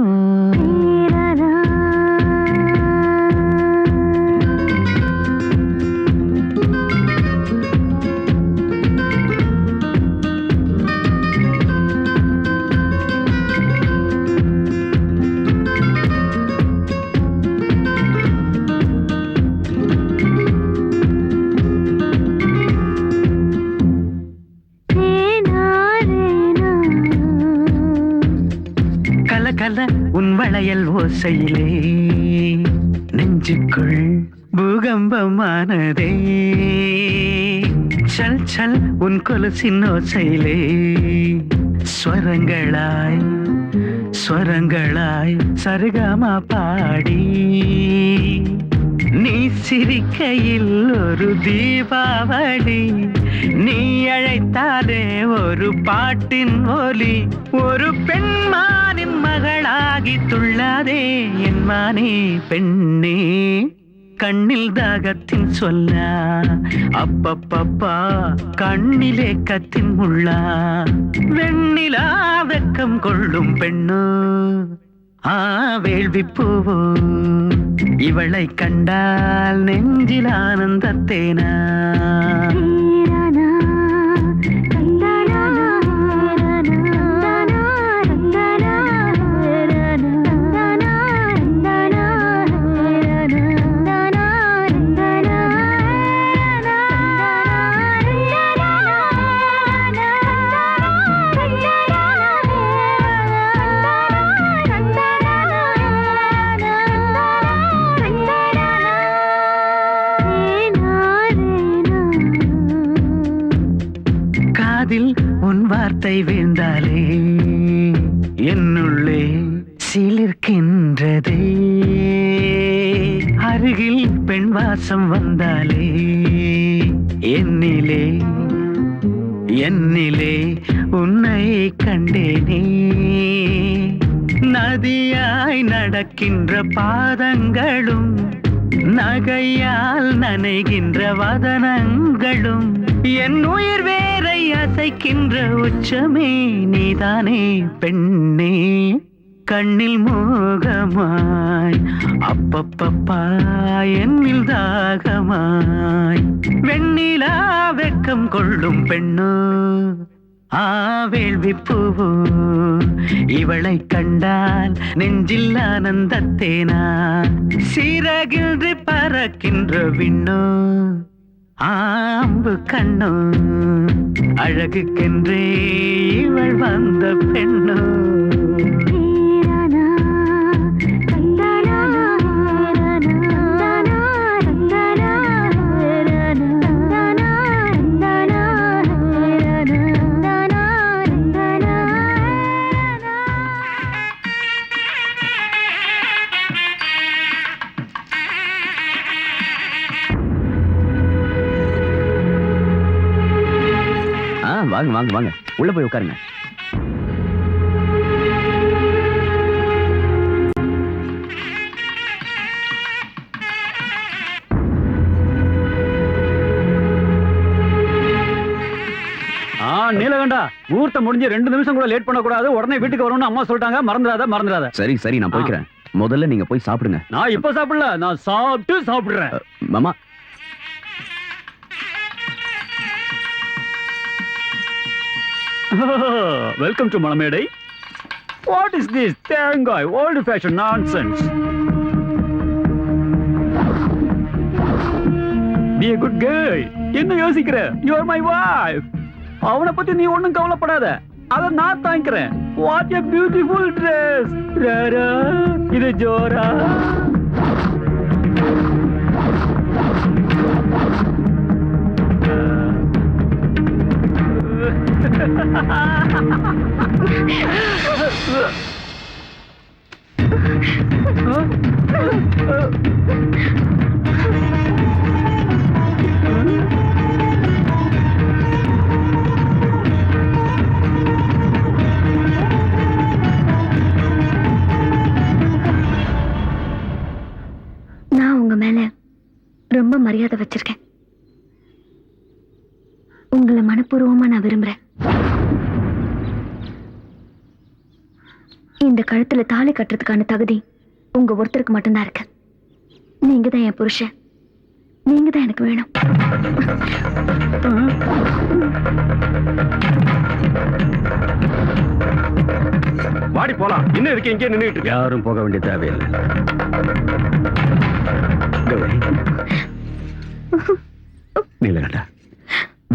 கல உன் வளையல் ஓசையிலே நெஞ்சுக்குள் பூகம்பமானதே. சல் சல் உன் கொலுசின் ஓசையிலே ஸ்வரங்களாய் ஸ்வரங்களாய் சரிகமா பாடி. நீ சிரிக்கையில் ஒரு தீபாவளி, நீ அழைத்தாலே ஒரு பாட்டின் ஒலி. ஒரு பெண்மானின் மகளாகி துள்ளாதே என் மானே பெண்ணே. கண்ணில் தாகத்தின் சொல்லா, அப்பப்பப்பா கண்ணிலே கத்தின் முள்ளா. வெண்ணிலா வெக்கம் கொள்ளும் பெண்ணோ, வேள்வி பூவோ இவளை கண்டால் நெஞ்சில் ஆனந்தத்தேனா காதில் உன் வார்த்தை வீழ்ந்தாலே என்னுள்ளே சிலிர்க்கின்றதே அருகில் பெண் வாசம் வந்தாலே என்னிலே என்னிலே உன்னை கண்டேனே நதியாய் நடக்கின்ற பாதங்களும் நகையால் நனைகின்ற வதனங்களும் என் உயிர் வேரை அசைக்கின்ற உச்சமே நீதானே பெண்ணே கண்ணில் மோகமாய் அப்பப்பப்பா என்னில் தாகமாய் வெண்ணிலா வெட்கம் கொள்ளும் பெண்ணோ ஆவேள்வி பூவோ இவளை கண்டால் நெஞ்சில் ஆனந்தத்தேனா சிறகின்றி பறக்கின்ற விண்ணோ ஆம்பு கண்ணோ அழகுக்கென்றே இவள் வந்த பெண்ணோ வாங்க வாங்க வாங்க, உள்ள போய் உட்காருங்க. நீலகண்டா, ஊர்த்த முடிஞ்சு 2 நிமிஷம் கூட லேட் பண்ணக்கூடாது. உடனே வீட்டுக்கு வரணும்னு அம்மா சொல்லிட்டாங்க. மறந்துடாத. சரி சரி, நான் போய்க்கிறேன். முதல்ல நீங்க போய் சாப்பிடுங்க. நான் இப்ப சாப்பிடல, நான் சாப்பிடுறேன். மாமா, Welcome to Malamedai. What is this தேங்காய் old fashioned nonsense? Be a good girl. என்ன யோசிக்கிற? You are my wife. அவனை பத்தி நீ ஒண்ணும் கவலைப்படாத, அத நான் தாங்கிக்கிறேன். What a beautiful dress. Rara, இது ஜோரா. நான் உங்க மேல ரொம்ப மரியாதை வச்சிருக்கேன். உங்களை மனப்பூர்வமா நான் விரும்புறேன். இந்த கழுத்துல தாலி கட்டுறதுக்கான தகுதி உங்க ஒருத்தருக்கு மட்டும்தான் இருக்கு. நீங்க தான் என் புருஷன். நீங்க தான் எனக்கு வேணும். வாடி போலாம். இன்னும் இருக்கு, இங்கே நின்றுட்டு யாரும் போக வேண்டிய தேவையில்லை. கௌரி, நீலகண்டா,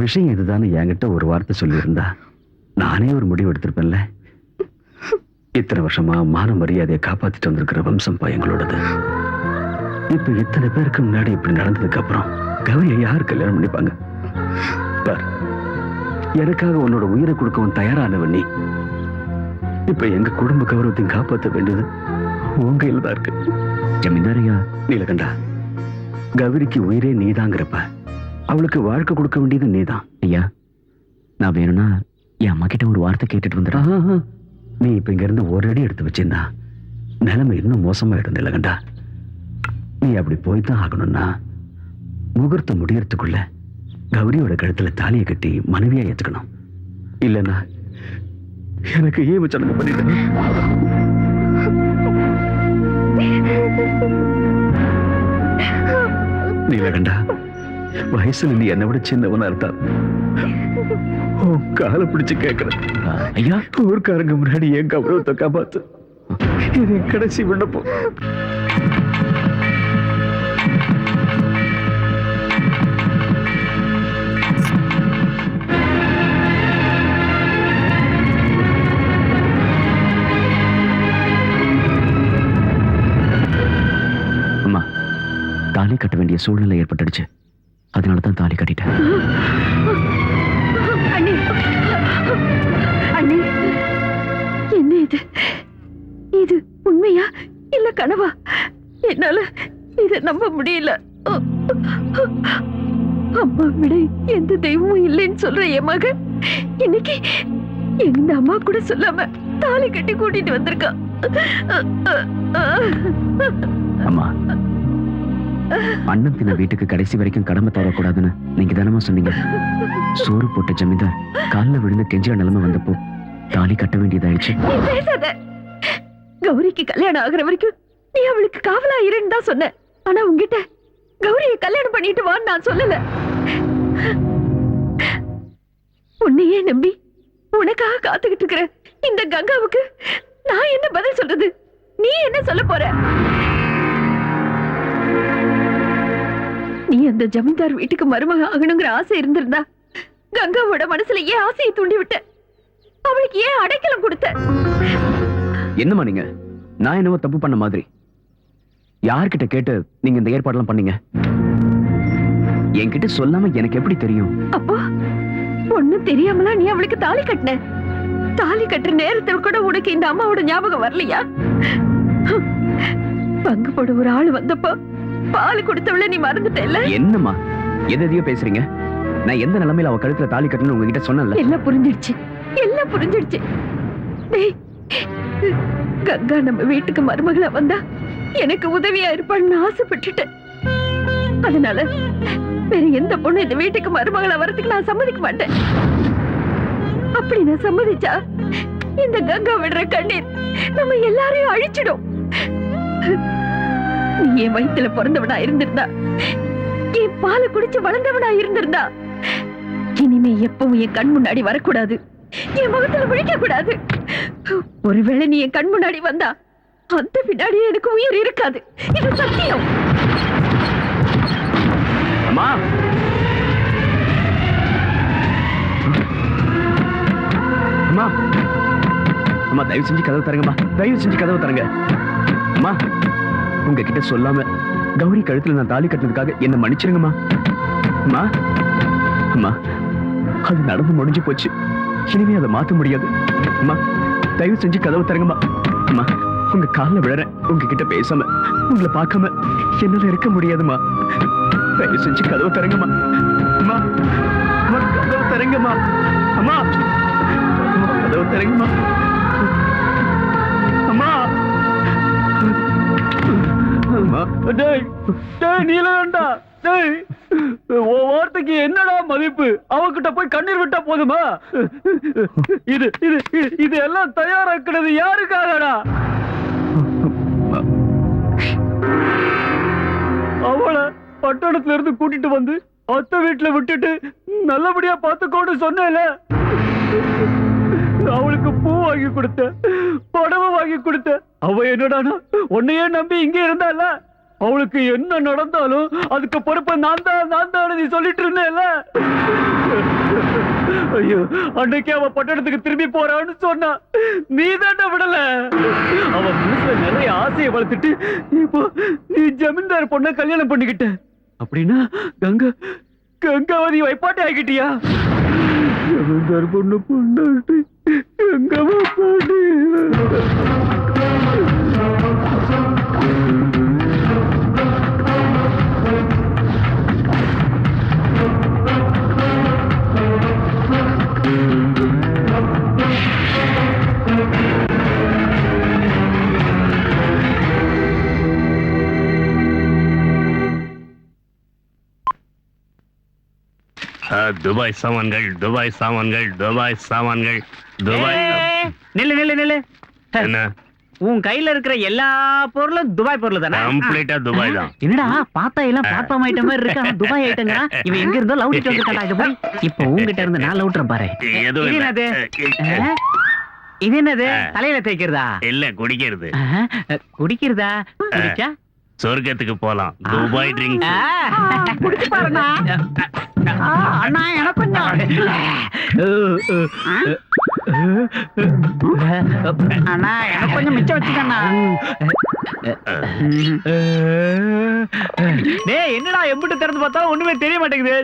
விஷயம் இதுதானே என்கிட்ட ஒரு வார்த்தை சொல்லியிருந்தா நானே ஒரு முடிவு எடுத்திருப்பேன்ல. இத்தனை வருஷமா மான மரியாதையை காப்பாத்திட்டு வந்திருக்கிற வம்சம் எங்களோடது. இப்ப இத்தனை பேருக்கு முன்னாடி இப்படி நடந்ததுக்கு அப்புறம் கௌரியை யார் கல்யாணம் பண்ணிப்பாங்க? பார், எனக்காக உன்னோட உயிரை கொடுக்கவும் தயாரானவன் நீ. இப்ப எங்க குடும்ப கௌரவத்தையும் காப்பாற்ற வேண்டியது உங்க கையில தான் இருக்கு. ஜமீன்தாரையா, நீலகண்டா, கௌரிக்கு உயிரே நீதாங்கிறப்ப அவளுக்கு வாழ்க்கை கொடுக்க வேண்டியது நீதான். ஐயா, நான் வேணும்னா என் அம்மா கிட்ட ஒரு வார்த்தை கேட்டுட்டு வந்துடுறேன். நீ இப்ப இங்க இருந்து ஒரு அடி எடுத்து வச்சிருந்தா நிலைமை இன்னும் மோசமாயிடும் நீலகண்டா. நீ அப்படி போய்தான் ஆகணும்னா முகூர்த்தம் முடியறதுக்குள்ள கௌரியோட கழுத்துல தாலியை கட்டி மனைவியா ஏத்துக்கணும். இல்லைன்னா எனக்கு ஈவு சடங்கு பண்ணிட்டு நீலகண்டா, வயசுல நீ என்னை விட சின்னவனா இருந்தா உன் காலை பிடிச்சு கேட்கிறேன். ஐயா, ஊர்க்காரங்க முன்னாடி என் கௌரவத்தை காப்பாத்து. இது என் கடைசி விண்ணப்பம். அம்மா, தாலி கட்ட வேண்டிய சூழ்நிலை ஏற்பட்டுடுச்சு. அதனால தான் தாலி கட்டிட்டேன். அண்ணி, அண்ணி, என்ன இது? இது உண்மையா இல்ல கனவா? என்னால இத நம்ப முடியல. அம்மா விட எந்த தெய்வமும் இல்லைன்னு சொல்ற என் மகன் இன்னைக்கு எந்த அம்மா கூட சொல்லாம தாலி கட்டி கூட்டிட்டு வந்திருக்கா. அம்மா, அண்ணன் தின வீட்டுக்கு கடைசி வரைக்கும் கடமை தரக்கூடாதுன்னு நீங்க தானமா சொன்னீங்க. சோறு போட்ட ஜமீன்தார் காலில் விழுந்து கெஞ்சிற நிலைமை வந்தப்போ தாலி கட்ட வேண்டியதாயிடுச்சு. நீ பேசாத. கௌரிக்கு கல்யாணம் ஆகுற வரைக்கும் நீ அவளுக்கு காவலா இருன்னு தான் சொன்ன. ஆனா உன்கிட்ட கௌரியை கல்யாணம் பண்ணிட்டு வான்னு நான் சொல்லல. உன்னையே நம்பி உனக்காக காத்துக்கிட்டு இருக்கிற இந்த கங்காவுக்கு நான் என்ன பதில் சொல்றது? நீ என்ன சொல்ல போற? நீ அந்த ஜமீன்தார் வீட்டுக்கு மருமக ஆகணுங்கிற ஆசை இருந்திருந்தா கங்காவோட மனசுல ஏன் ஆசையை தூண்டி விட்ட? அவளுக்கு ஏன் அடைக்கலம் கொடுத்த? என்னம்மா நீங்க? நான் என்னவோ தப்பு பண்ண மாதிரி. யார்கிட்ட கேட்டு நீங்க இந்த ஏற்பாடெல்லாம் பண்ணீங்க? என்கிட்ட சொல்லாம எனக்கு எப்படி தெரியும்? அப்போ ஒண்ணும் தெரியாமலா நீ அவளுக்கு தாலி கட்டின? தாலி கட்டுற நேரத்தில் கூட உனக்கு இந்த அம்மாவோட ஞாபகம் வரலையா? பங்கு போட ஒரு ஆள் வந்தப்போ பால் கொடுத்தவள நீ மறந்துட்டல? என்னம்மா எதையோ பேசுறீங்க? நான் எந்த நிலைமையில அவ கழுத்துல தாலி கட்டணும்னு உங்ககிட்ட சொன்னேன்ல. எல்லாம் புரிஞ்சிடுச்சு, எல்லாம் புரிஞ்சிடுச்சு. டேய், கங்கா நம்ம வீட்டுக்கு மருமகளா வந்தா எனக்கு உதவியா இருப்பான்னு ஆசைப்பட்டுட்டேன். அதனால வேற எந்த பொண்ணு இந்த வீட்டுக்கு மருமகளா வரதுக்கு நான் சம்மதிக்க மாட்டேன். அப்படி நான் சம்மதிச்சா இந்த கங்கா விடுற கண்ணீர் நம்ம எல்லாரையும் அழிச்சிடும். நீ என் வயித்துல பிறந்தவனா இருந்திருந்தா, என் பாலை குடிச்சு வளர்ந்தவனா இருந்திருந்தா, இனிமே எப்பவும் என் கண் முன்னாடி வரக்கூடாது, என் முகத்துல விழிக்க கூடாது. ஒருவேளை நீ என் கண் முன்னாடி வந்தா அந்த பின்னாடியே எனக்கு உயிர் இருக்காது. இது சத்தியம். அம்மா, அம்மா, அம்மா, தயவு செஞ்சு கதவு தரங்கம்மா. தயவு செஞ்சு கதவு தரங்க. அம்மா, உங்ககிட்ட சொல்லாம கௌரி கழுத்துல நான் தாலி கட்டினதுக்காக என்ன மன்னிச்சிருங்கம்மா. அம்மா, அம்மா, அது நடந்து முடிஞ்சு போச்சு. இனிமே அதை மாத்த முடியாது. அம்மா, தயவு செஞ்சு கதவு தரங்கம்மா. அம்மா, உங்க காலில் விழறேன். உங்ககிட்ட பேசாம உங்களை பார்க்காம என்னால இருக்க முடியாதுமா. தயவு செஞ்சு கதவு தரங்கம்மா. அம்மா, அம்மா, கதவு தரங்கம்மா. அம்மா, அம்மா, கதவு தரங்கம்மா. அம்மா, அம்மா. டேய், டேய் நீலகண்டா, டேய், உன் வார்த்தைக்கு என்னடா மதிப்பு? அவகிட்ட போய் கண்ணீர் விட்டா போதுமா? இது இது இது எல்லாம் தயாராக்குறது யாருக்காகடா? அவளை பட்டணத்துல இருந்து கூட்டிட்டு வந்து அத்தை வீட்டுல விட்டுட்டு நல்லபடியா பார்த்துக்கோன்னு சொன்னேல. அவளுக்கு பூ வாங்கி கொடுத்த, படவை வாங்கி கொடுத்த. அவ என்னடானா உன்னையே நம்பி இங்கே இருந்தால. அவளுக்கு என்ன நடந்தாலும் அதுக்கு பொறுப்பை நான் தான் நீ சொல்லிட்டு இருந்தேல. ஐயோ, அன்னைக்கு அவ பட்டணத்துக்கு திரும்பி போறான்னு சொன்னா நீ தாண்டா விடல. அவ மனசுல நிறைய ஆசையை வளர்த்துட்டு இப்போ நீ ஜமீன்தார் பொண்ண கல்யாணம் பண்ணிக்கிட்ட. அப்படின்னா கங்காவதி வைப்பாட்டி ஆகிட்டியா? ஜமீன்தார் பொண்ணு பொண்ணாட்டி கங்காவா பாட்டி. துபாய் சாமான்கள், துபாய் சாமான்கள், துபாய் சாமான்கள், துபாய். நில்லு நில்லு நில்லு. என்ன உன் கையில இருக்கிற எல்லா பொருளும் துபாய் பொருள் தானே? கம்ப்ளீட்டா துபாய் தான். என்னடா பார்த்தா எல்லாம் பிளாட்ஃபார்ம் ஐட்டம் மாதிரி இருக்கு, ஆனா துபாய் ஐட்டங்கா. இவன் எங்க இருந்தோ லவுட்டிட்டு வந்திருக்காடா. இது போய் இப்போ உங்ககிட்ட இருந்து நான் லவுட்டுறேன் பாரு. எதுவும் இது இல்ல. என்னது? இது என்னது? தலையில தேய்க்கிறதா? இல்ல, குடிக்கிறது. குடிக்கிறதா? குடிச்சா சொர்க்கத்துக்கு போலாம். Dubai drink. குடிச்சு பாருண்ணா. அண்ணா எனக்கு கொஞ்சம். அண்ணா எனக்கு கொஞ்சம் மிச்சம் வச்சுக்கண்ணா. டேய் என்னடா எம்பிட்டு திறந்து பார்த்தா ஒண்ணுமே தெரிய மாட்டேங்குது.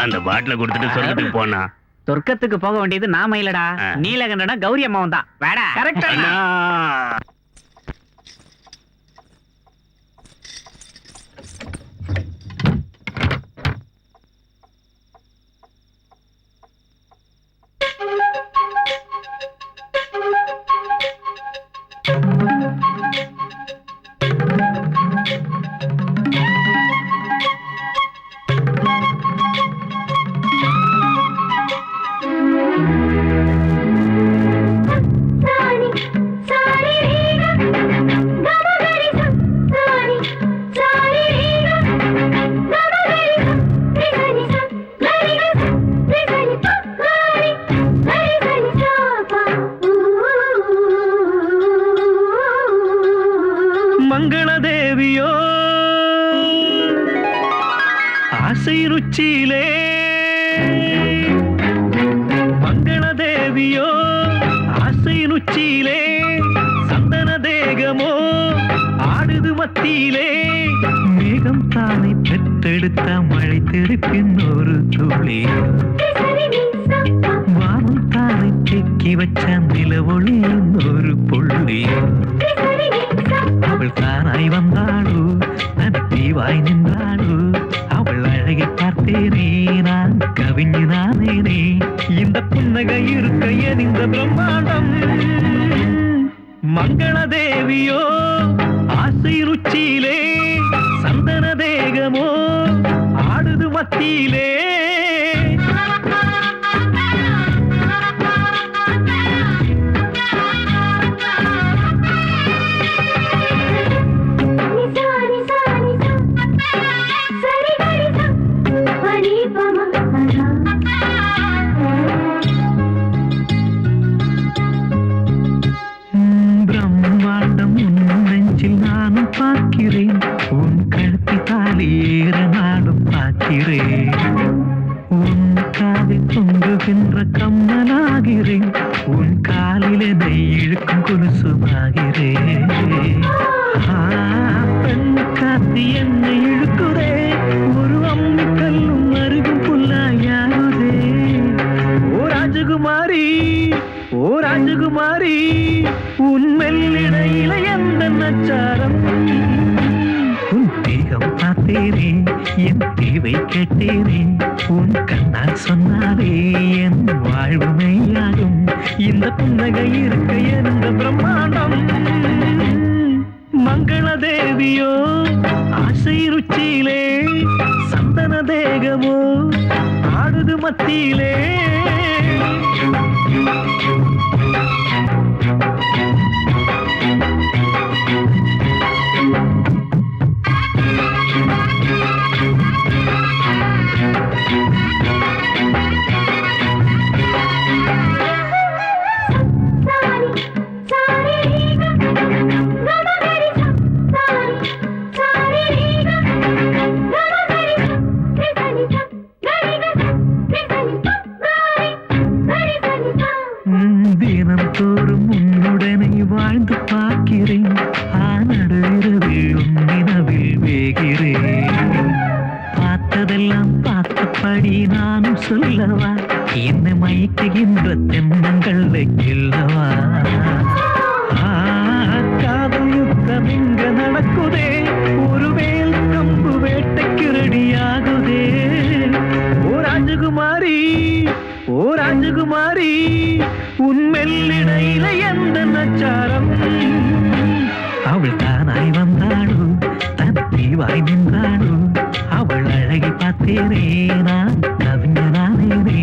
அந்த பாட்டில கொடுத்துட்டு சொர்க்கத்துக்கு போனா. சொர்க்கத்துக்கு போக வேண்டியது நாம இல்லடா, நீலகண்டனா கௌரி அம்மாவும் தான். வேடா கரெக்டா? மங்களதேவியோ ஆசை ருச்சியிலே, மங்களதேவியோ ஆசை ருச்சியிலே, சந்தன தேகமோ ஆடுது மத்தியிலே, மேகம் தானே பெற்றெடுத்த மழை திருப்பின் ஒரு துளி, வானம் தானே செக்கி வச்ச நிலவொளியின் ஒரு புள்ளி, அவள் தானாய் வந்தாளோ நதிவாய் நின்றாளோ, அவள் அழகை பார்த்தேனே நான் கவிஞ நானேனே, இந்த புன்னகை இருக்க ஏன் இந்த பிரம்மாண்டம், மங்களதேவியோ ஆசை ருச்சியிலே, சந்தன தேகமோ ஆடுது மத்தியிலே. பிரம்மாண்டம் உன் நெஞ்சில் நானும் பார்க்கிறேன், உன் கழுத்தி தாலேற நானும் பார்க்கிறேன், உன் காதில் தொங்குகின்ற கம்மலாகிறேன், உன் காலில் என்னை இழுக்கும் கொலுசுமாகிறேன், பெண் காத்தி என்னை இழுக்குதே, ஒரு அம்மி கல்லும் அருகும் புல்லாயாகுதே, ஓ ராஜகுமாரி ஓ ராஜகுமாரி, உன் மெல்லிடையில எந்த நச்சாரம், உன் தேகம் பார்த்தேனே என் தேவை கேட்டேனே, உன் கண்ணால் சொன்னாலே என் வாழ்வு மெய்யாகும், இந்த புன்னகை இருக்க எந்த பிரம்மாண்டம், மங்களதேவியோ ஆசை ருச்சியிலே, சந்தன தேகமோ ஆடுது மத்தியிலே. தினம் தோறும் உன்னுடனே வாழ்ந்து பார்க்கிறேன், ஆனடுகிறது உன்னினவில் வேகிறேன், பார்த்ததெல்லாம் பார்த்தபடி நானும் சொல்லவா, என்னை மயக்குகின்ற தென்னங்கள் இல்லவா, காதல் யுத்தம் இங்க நடக்குதே, ஒருவேல் கம்பு வேட்டைக்கு ரெடியாகுதே, ஓ ராஜகுமாரி ஓ ராஜகுமாரி, உன் மெல்லிடையில எந்த நச்சாரம், அவள் தானாய் வந்தாளோ தன் தீவாய் நின்றாளோ, அவள் அழகை பார்த்தேனே நான் கவிஞ நானேனே,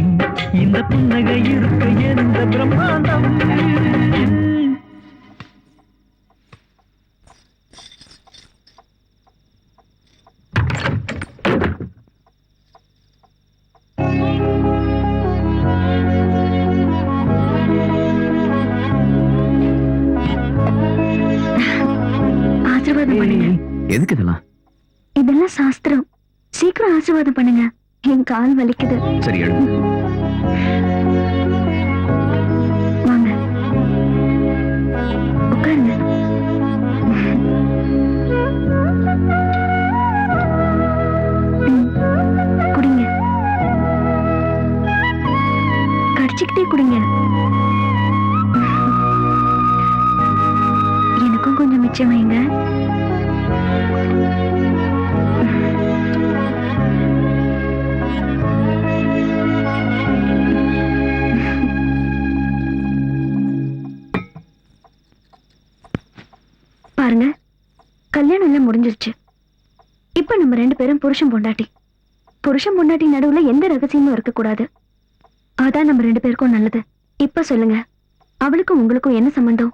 இந்த புன்னகை இருக்க எந்த பிரம்மாண்டம், ஆசீர்வாதம் பண்ணுங்க. எதுக்கு இதெல்லாம்? இதெல்லாம் சாஸ்திரம். சீக்கிரம் ஆசீர்வாதம் பண்ணுங்க. என் கால் வலிக்குது. சரி எழுது. வாங்க உட்காருங்க. குடிங்க. கடிச்சுக்கிட்டே குடிங்க. எனக்கும் கொஞ்சம் மிச்சம் வைங்க. பாருங்க, கல்யாணம் எல்லாம் முடிஞ்சிருச்சு. இப்ப நம்ம 2 பேரும் புருஷன் பொண்டாட்டி. புருஷன் பொண்டாட்டி நடுவுல எந்த ரகசியமும் இருக்க கூடாது. அதான் நம்ம 2 பேருக்கும் நல்லது. இப்ப சொல்லுங்க, அவளுக்கும் உங்களுக்கும் என்ன சம்பந்தம்?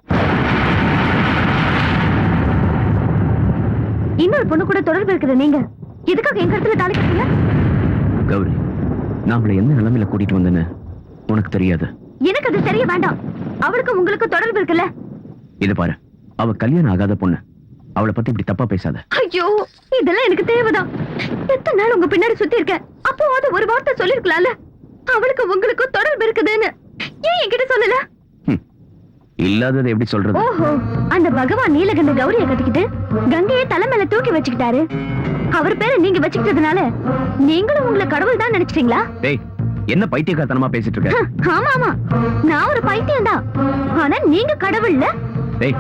இன்னொரு பொண்ணு கூட தொடர்பு இருக்குது. நீங்க எதுக்காக என் கருத்துல தாலி கட்டல? கௌரி, நான் அவளை எந்த நிலைமையில கூட்டிட்டு வந்தேன்னு உனக்கு தெரியாது. எனக்கு அது தெரிய வேண்டாம். அவளுக்கும் உங்களுக்கும் தொடர்பு இருக்குல்ல? இது பாரு, அவ கல்யாணம் ஆகாத பொண்ணு. அவளை பத்தி இப்படி தப்பா பேசாத. ஐயோ, இதெல்லாம் எனக்கு தேவைதான். எத்தனை நாள் உங்க பின்னாடி சுத்தி இருக்கேன். அப்போ அது ஒரு வார்த்தை சொல்லிருக்கலாம்ல, அவளுக்கு உங்களுக்கு தொடர்பு இருக்குதுன்னு. ஏன் என்கிட்ட சொல்லல? இல்லாததை எப்படி சொல்றது? ஓஹோ, அந்த பகவான் நீலகண்ட கௌரிய கட்டிக்கிட்டு கங்கையை தலை மேல தூக்கி வச்சுக்கிட்டாரு. அவர் பேரை நீங்க வச்சுக்கிட்டதுனால நீங்களும் உங்களை கடவுள் தான் நினைச்சிட்டீங்களா? டேய், என்ன பைத்தியக்காரத்தனமா பேசிட்டு இருக்க? ஆமா ஆமா, நான் ஒரு பைத்தியம் தான். ஆனா நீங்க கடவுள்ல. டேய்,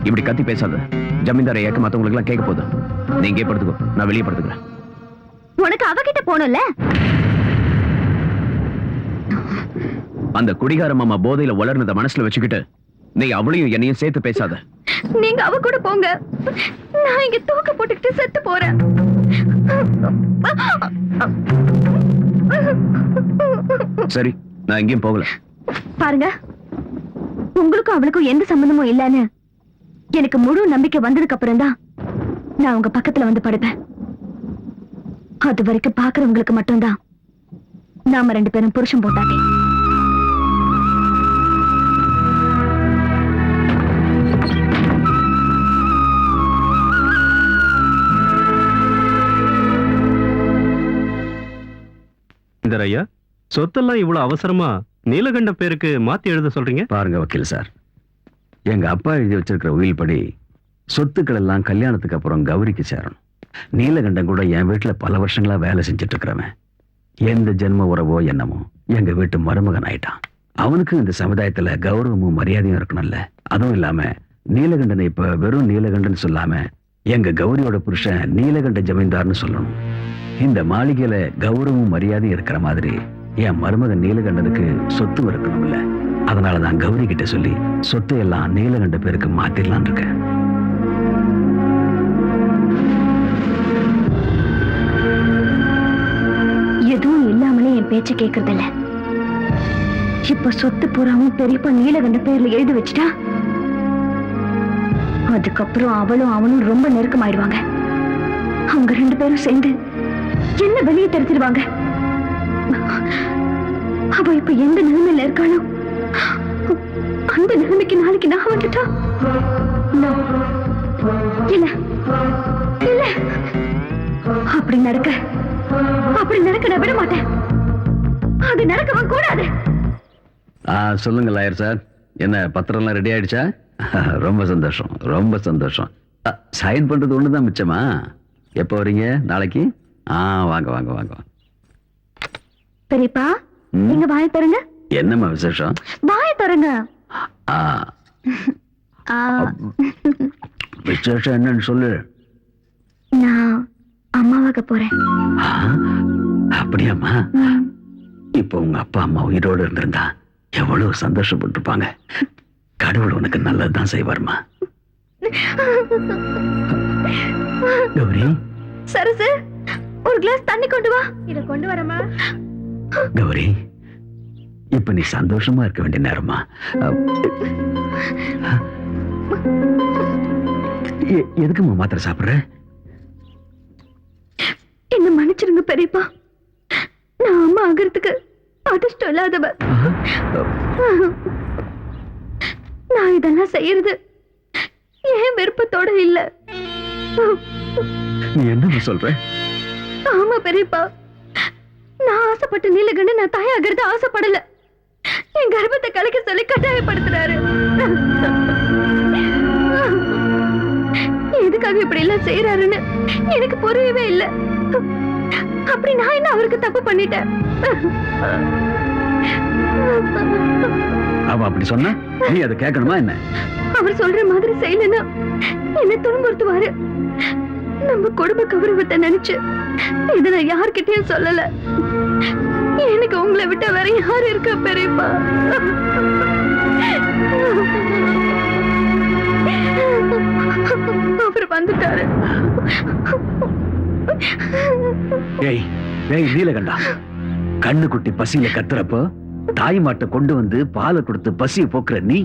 இப்படி கத்தி பேசாத. ஜமீன்தாரை ஏக்க மத்தவங்களுக்கு எல்லாம் கேட்க போதும். நீங்க படுத்துக்கோ, நான் வெளியே படுத்துக்கிறேன். உனக்கு அவகிட்ட போகணும்ல. அந்த குடிகார மாமா போதையில வளர்னத மனசுல வச்சுக்கிட்டு நீ அவளையும் என்னையும் சேர்த்து பேசாத. நீங்க அவ கூட போங்க, நான் இங்க தூக்க போட்டுக்கிட்டு செத்து போறேன். சரி, நான் எங்கேயும் போகல. பாருங்க, உங்களுக்கும் அவளுக்கும் எந்த சம்பந்தமும் இல்லன்னு எனக்கு முழு நம்பிக்கை வந்ததுக்கு அப்புறம் தான் நான் உங்க பக்கத்துல வந்து படுப்பேன். அது வரைக்கும் பாக்குறவங்களுக்கு மட்டும்தான் நாம 2 பேரும் புருஷன் பொண்டாட்டி. இந்த ஐயா, சொத்தெல்லாம் இவ்வளவு அவசரமா நீலகண்ட பேருக்கு மாத்தி எழுத சொல்றீங்க? பாருங்க வக்கீல் சார், எங்க அப்பா எழுதி வச்சிருக்கிற உயில் படி சொத்துக்கள் எல்லாம் கல்யாணத்துக்கு அப்புறம் கௌரிக்கு சேரணும். நீலகண்டன் கூட என் வீட்டுல பல வருஷங்களா வேலை செஞ்சுட்டு இருக்கிறவன். எந்த ஜென்ம உறவோ என்னமோ எங்க வீட்டு மருமகன் ஆயிட்டான். அவனுக்கு இந்த சமுதாயத்துல கௌரவமும் மரியாதையும் இருக்கணும்ல. அதுவும் இல்லாம நீலகண்டனை இப்ப வெறும் நீலகண்டன் சொல்லாம எங்க கௌரியோட புருஷன் நீலகண்ட ஜமீன்தார்னு சொல்லணும். இந்த மாளிகையில கௌரவமும் மரியாதையும் இருக்கிற மாதிரி என் மருமகன் நீலகண்டனுக்கு சொத்து இருக்கணும்ல. அதனாலதான் கௌரி கிட்ட சொல்லி சொத்து எல்லாம் நீலகண்ட பேருக்கு மாத்திரலாம் இருக்கேன். எதுவும் இல்லாமலே என் பேச்ச கேக்குறது இல்ல. இப்ப சொத்து பூராவும் பெரியப்பா நீலகண்ட பேர்ல எழுதி வச்சுட்டா அதுக்கப்புறம் அவளும் அவனும் ரொம்ப நெருக்கமாயிடுவாங்க. அவங்க 2 பேரும் சேர்ந்து என்ன வெளியே தெரிஞ்சிருவாங்க. அவ இப்ப எந்த நிலைமையில இருக்காளோ அந்த நிலைமைக்கு நாளைக்கு நான் வந்துட்டா இல்ல இல்ல, அப்படி நடக்க நான் விட மாட்டேன். அது நடக்கவும் கூடாது. சொல்லுங்க லாயர் சார், என்ன பத்திரம் எல்லாம் ரெடி ஆயிடுச்சா? ரொம்ப சந்தோஷம், ரொம்ப சந்தோஷம். சைன் பண்றது ஒண்ணுதான் மிச்சமா? எப்போ வரீங்க? நாளைக்கு? வாங்க வாங்க வாங்க. பெரியப்பா, நீங்க வாய தருங்க. என்னம்மா விசேஷம்? வாய தருங்க. விசேஷம் என்னன்னு சொல்லு. நான் அம்மாவாக போறேன். அப்படியாம்மா? இப்போ உங்க அப்பா அம்மா உயிரோடு இருந்திருந்தா எவ்வளவு சந்தோஷப்பட்டிருப்பாங்க. கடவுள் உனக்கு நல்லதுதான் செய்வார்மா. கௌரி, சரசு, ஒரு கிளாஸ் தண்ணி கொண்டு வா. இத கொண்டு வரமா? கௌரி, இப்ப நீ சந்தோஷமா இருக்க வேண்டிய நேரமா. எதுக்குமா மாத்திரை சாப்பிடுற? என்ன மன்னிச்சிருங்க பெரியப்பா, நான் அம்மா ஆகிறதுக்கு அதிர்ஷ்டம் இல்லாதவ. நான் இதெல்லாம் செய்யறது ஏன் விருப்பத்தோட இல்ல. நீ என்ன சொல்ற? ஆமா பெரியப்பா, நான் ஆசைப்பட்ட நீலகண்ட நான் தாயாகிறது ஆசைப்படல. என் கர்ப்பத்தை கலைக்க சொல்லி கட்டாயப்படுத்துறாரு. எதுக்காக இப்படி எல்லாம் செய்யறாருன்னு எனக்கு புரியவே இல்லை. அப்படி நான் என்ன அவருக்கு தப்பு பண்ணிட்டேன்? அவ அப்படி சொன்னா நீ அதை கேட்கணுமா என்ன? அவர் சொல்ற மாதிரி செய்யலன்னா என்ன துன்புறுத்துவாரு. நம்ம குடும்ப கௌரவத்தை நினைச்சு இதை நான் யார்கிட்டயும் சொல்லல. எனக்கு உங்களை விட்ட வேற யாரு இருக்கா பெரியப்பா? அவர் வந்துட்டாரு. ஏய் ஏய் நீலகண்டா, கண்ணு குட்டி பசியில கத்துறப்போ தாய் மாட்டை கொண்டு வந்து பாலை கொடுத்து பசியை போக்குற நீ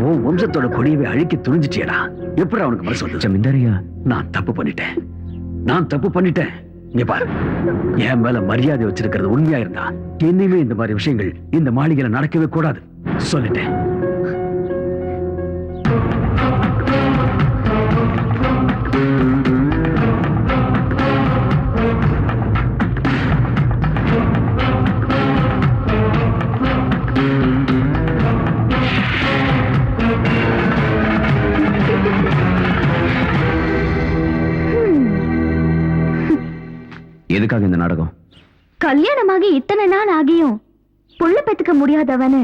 உன் வம்சத்தோட கொடியவை அழிக்க துணிஞ்சிட்டியடா. எப்படி அவனுக்கு மனசு வந்து? ஜமீன்தாரியா, நான் தப்பு பண்ணிட்டேன். இங்க பாரு, என் மேல மரியாதை வச்சிருக்கிறது உண்மையா இருந்தா இனிமே இந்த மாதிரி விஷயங்கள் இந்த மாளிகையில நடக்கவே கூடாது சொல்லிட்டேன். எதுக்காக இந்த நாடகம்? கல்யாணமாகி இத்தனை நாள் ஆகியும் புள்ள பெத்துக்க முடியாதவனு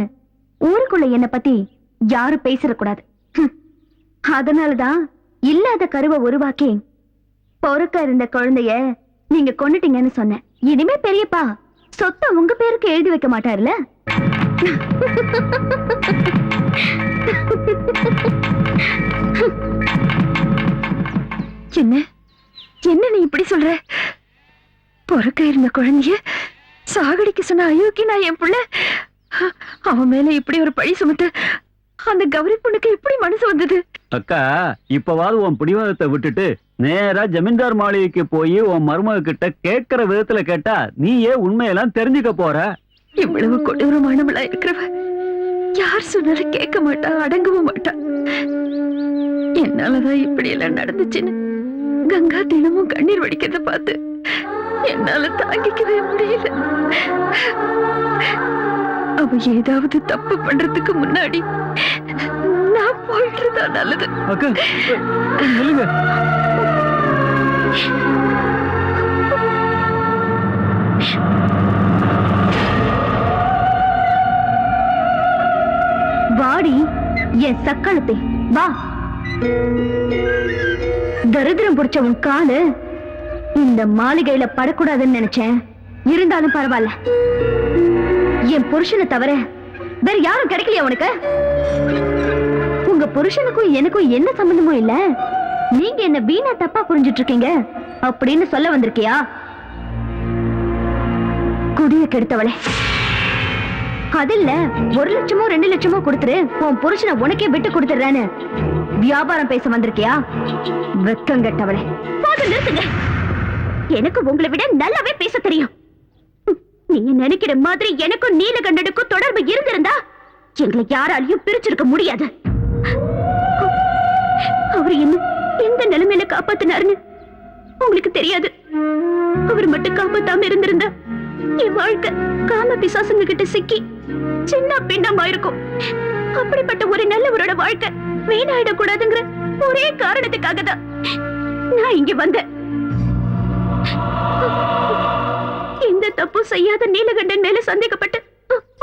ஊருக்குள்ள என்ன பத்தி யாரும் பேசிடக்கூடாது. அதனாலதான் இல்லாத கருவை உருவாக்கி பொறுக்க இருந்த குழந்தைய நீங்க கொன்னுட்டீங்கன்னு சொன்னேன். இனிமே பெரியப்பா சொத்தை உங்க பேருக்கு எழுதி வைக்க மாட்டாருல? என்ன நீ இப்படி சொல்ற? பொறுக்க இருந்த குழந்தைய சாகடிக்க சொன்ன அயோக்கி நான் என் புள்ள. அவன் மேல இப்படி ஒரு பழி சுமத்து அந்த கௌரி பொண்ணுக்கு எப்படி மனசு வந்தது? அக்கா, இப்பவாது உன் பிடிவாதத்தை விட்டுட்டு நேரா ஜமீன்தார் மாளிகைக்கு போய் உன் மருமக கிட்ட கேட்கிற விதத்துல கேட்டா நீயே உண்மையெல்லாம் தெரிஞ்சுக்க போற. இவ்வளவு கொடூரமானவளா இருக்கிறவ யார் சொன்னாலும் கேட்க மாட்டா, அடங்கவும் மாட்டா. என்னாலதான் இப்படி எல்லாம் நடந்துச்சுன்னு கங்கா தினமும் கண்ணீர் வடிக்கிறத பார்த்து என்னால தாங்கிக்கவே முடியல. அவ ஏதாவது தப்பு பண்றதுக்கு முன்னாடி நான் போயிட்டுறதா நல்லது. அக்கா சொல்லுங்க. வாடி என் சக்களத்தை வா. தரித்திரம் பிடிச்ச உன் காலு இந்த மாளிகையில படக்கூடாதுன்னு நினைச்சேன். இருந்தாலும் பரவாயில்ல, என் புருஷனை தவிர வேற யாரும் கிடைக்கலையா உனக்கு? உங்க புருஷனுக்கும் எனக்கும் என்ன சம்பந்தமும் இல்ல. நீங்க என்ன வீணா தப்பா புரிஞ்சிட்டு இருக்கீங்க அப்படின்னு சொல்ல வந்திருக்கியா? குடிய கெடுத்தவளே, அதில்ல 1 லட்சமோ 2 லட்சமோ கொடுத்துரு உன் புருஷனை உனக்கே விட்டு கொடுத்துறேன்னு வியாபாரம் பேச வந்திருக்கியா? வெக்கம் கெட்டவளே, நிறுத்துங்க. எனக்கு உங்களை விட நல்லாவே பேச தெரியும். நீங்க நினைக்கிற மாதிரி எனக்கும் நீலகண்டனுக்கும் தொடர்பு இருந்திருந்தா எங்களை யாராலையும் பிரிச்சிருக்க முடியாது. அவர் என்ன எந்த நிலைமையில காப்பாத்தினாருன்னு உங்களுக்கு தெரியாது. அவர் மட்டும் காப்பாத்தாம இருந்திருந்தா என் வாழ்க்கை காம பிசாசுங்க கிட்ட சிக்கி சின்ன பின்னமாயிருக்கும். அப்படிப்பட்ட ஒரு நல்லவரோட வாழ்க்கை வீணாயிடக்கூடாதுங்கிற ஒரே காரணத்துக்காக தான் நான் இங்க வந்தேன். எந்த தப்பு செய்யாத நீலகண்டன் மேல சந்தேகப்பட்டு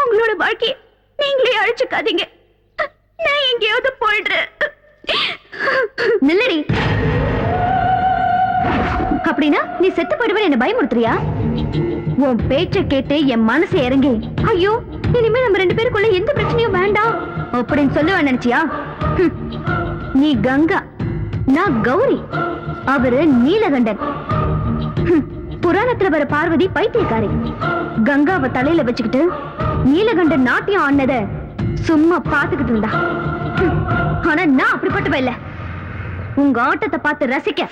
உங்களோட வாழ்க்கையை நீங்களே அழிச்சுக்காதீங்க. நான் எங்கேயாவது போயிடுறேன். நில்லடி. அப்படின்னா நீ செத்து போயிடுவேன் என்ன பயமுறுத்துறியா? உன் பேச்ச கேட்டு என் மனசு இறங்கி ஐயோ இனிமே நம்ம 2 பேருக்குள்ள எந்த பிரச்சனையும் வேண்டாம் அப்படின்னு சொல்லுவேன் நினைச்சியா? நீ கங்கா, நான் கௌரி, அவரு நீலகண்டன். புராணத்துல வர பார்வதி பைத்தியக்காரி. கங்காவை தலையில வச்சுக்கிட்டு நீலகண்டன் நாட்டியம் ஆனத சும்மா பாத்துக்கிட்டு இருந்தா. ஆனா நான் அப்படிப்பட்டவ இல்ல. உங்க ஆட்டத்தை பார்த்து ரசிக்க.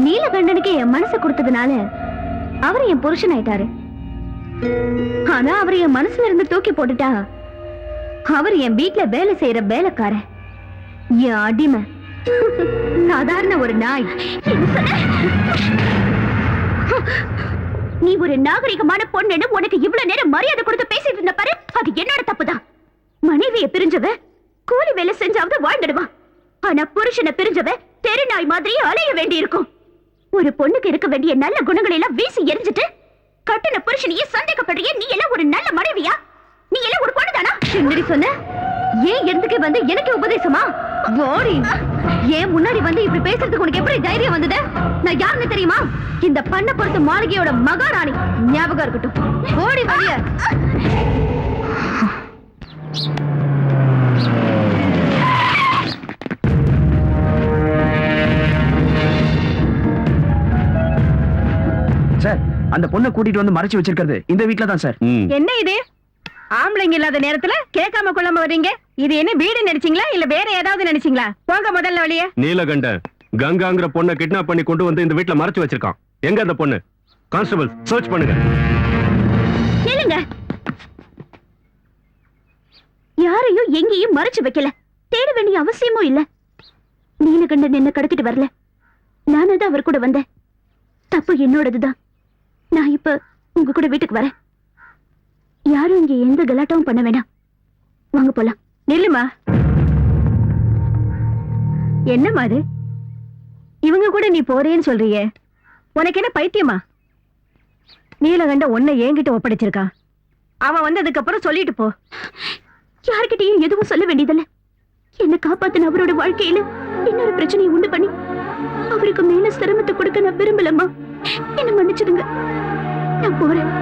நீலகண்டனுக்கு என் மனசை கொடுத்ததுனால அவர் என் புருஷன் ஆயிட்டாரு. ஆனா அவர் என் மனசுல இருந்து தூக்கி போட்டுட்டா அவர் என் வீட்டுல வேலை செய்யற வேலைக்காரன். என் அடிமை. சாதாரண ஒரு நாய். நீ ஒரு நாகரிகமான பொண்ணுன்னு உனக்கு இவ்வளவு நேரம் மரியாதை கொடுத்து பேசிட்டு இருந்த பாரு, அது என்னோட தப்புதான். மனைவிய பிரிஞ்சவ கூலி வேலை செஞ்சாவது வாழ்ந்துடுவான். ஆனா புருஷனை பிரிஞ்சவ தெரு நாய் மாதிரியே அலைய வேண்டி இருக்கும். ஒரு பொண்ணுக்கு இருக்க வேண்டிய நல்ல குணங்களை எல்லாம் வீசி எரிஞ்சிட்டு கட்டின புருஷனையே சந்தேகப்படுறிய. நீ எல்லாம் ஒரு நல்ல மனைவியா? நீ எல்லாம் ஒரு பொண்ணுதானா? என்னடி சொன்ன? ஏன் எதுக்கு வந்து எனக்கு உபதேசமா? ஓடி ஏன் முன்னாடி வந்து இப்படி பேசுறதுக்கு உனக்கு எப்படி தைரியம் வந்தது? நான் யாருன்னு தெரியுமா? இந்த பண்ண பொறுத்த மாளிகையோட மகாராணி. ஞாபகம் இருக்கட்டும். ஓடி வழிய. சார், அந்த பொண்ணை கூட்டிட்டு வந்து மறைச்சு வச்சிருக்கிறது இந்த வீட்ல தான் சார். என்ன இது? ஆம்பளைங்க இல்லாத நேரத்துல கேட்காம கொள்ளாம வர்றீங்க. இது என்ன வீடு நினைச்சீங்களா இல்ல வேற ஏதாவது நினைச்சீங்களா? போங்க முதல்ல வழிய. நீலகண்டன் கங்காங்கிற பொண்ணை கிட்னாப் பண்ணி கொண்டு வந்து இந்த வீட்ல மறைச்சு வச்சிருக்கான். எங்க அந்த பொண்ணு? கான்ஸ்டபிள் சர்ச் பண்ணுங்க. கேளுங்க, யாரையும் எங்கேயும் மறைச்சு வைக்கல. தேட வேண்டிய அவசியமும் இல்ல. நீலகண்டன் என்ன கடத்திட்டு வரல, நானதான் அவர் கூட வந்தேன். தப்பு என்னோடதுதான். நான் இப்ப உங்க கூட வீட்டுக்கு வரேன். யாரும் இங்க எந்த கலாட்டாவும் பண்ண வேணாம். வாங்க போலாம். நில்லுமா. என்னம்மா அது? இவங்க கூட நீ போறேன்னு சொல்றியே, உனக்கு என்ன பைத்தியமா? நீலகண்ட உன்னை என்கிட்ட ஒப்படைச்சிருக்கான். அவன் வந்ததுக்கு அப்புறம் சொல்லிட்டு போ. யார்கிட்டயும் எதுவும் சொல்ல வேண்டியதில்ல. என்ன காப்பாத்தின அவரோட வாழ்க்கையில இன்னொரு பிரச்சனையை உண்டு பண்ணி அவருக்கு மேல சிரமத்தை கொடுக்க நான் விரும்பலம்மா. என்ன மன்னிச்சிடுங்க. நான் போறேன்.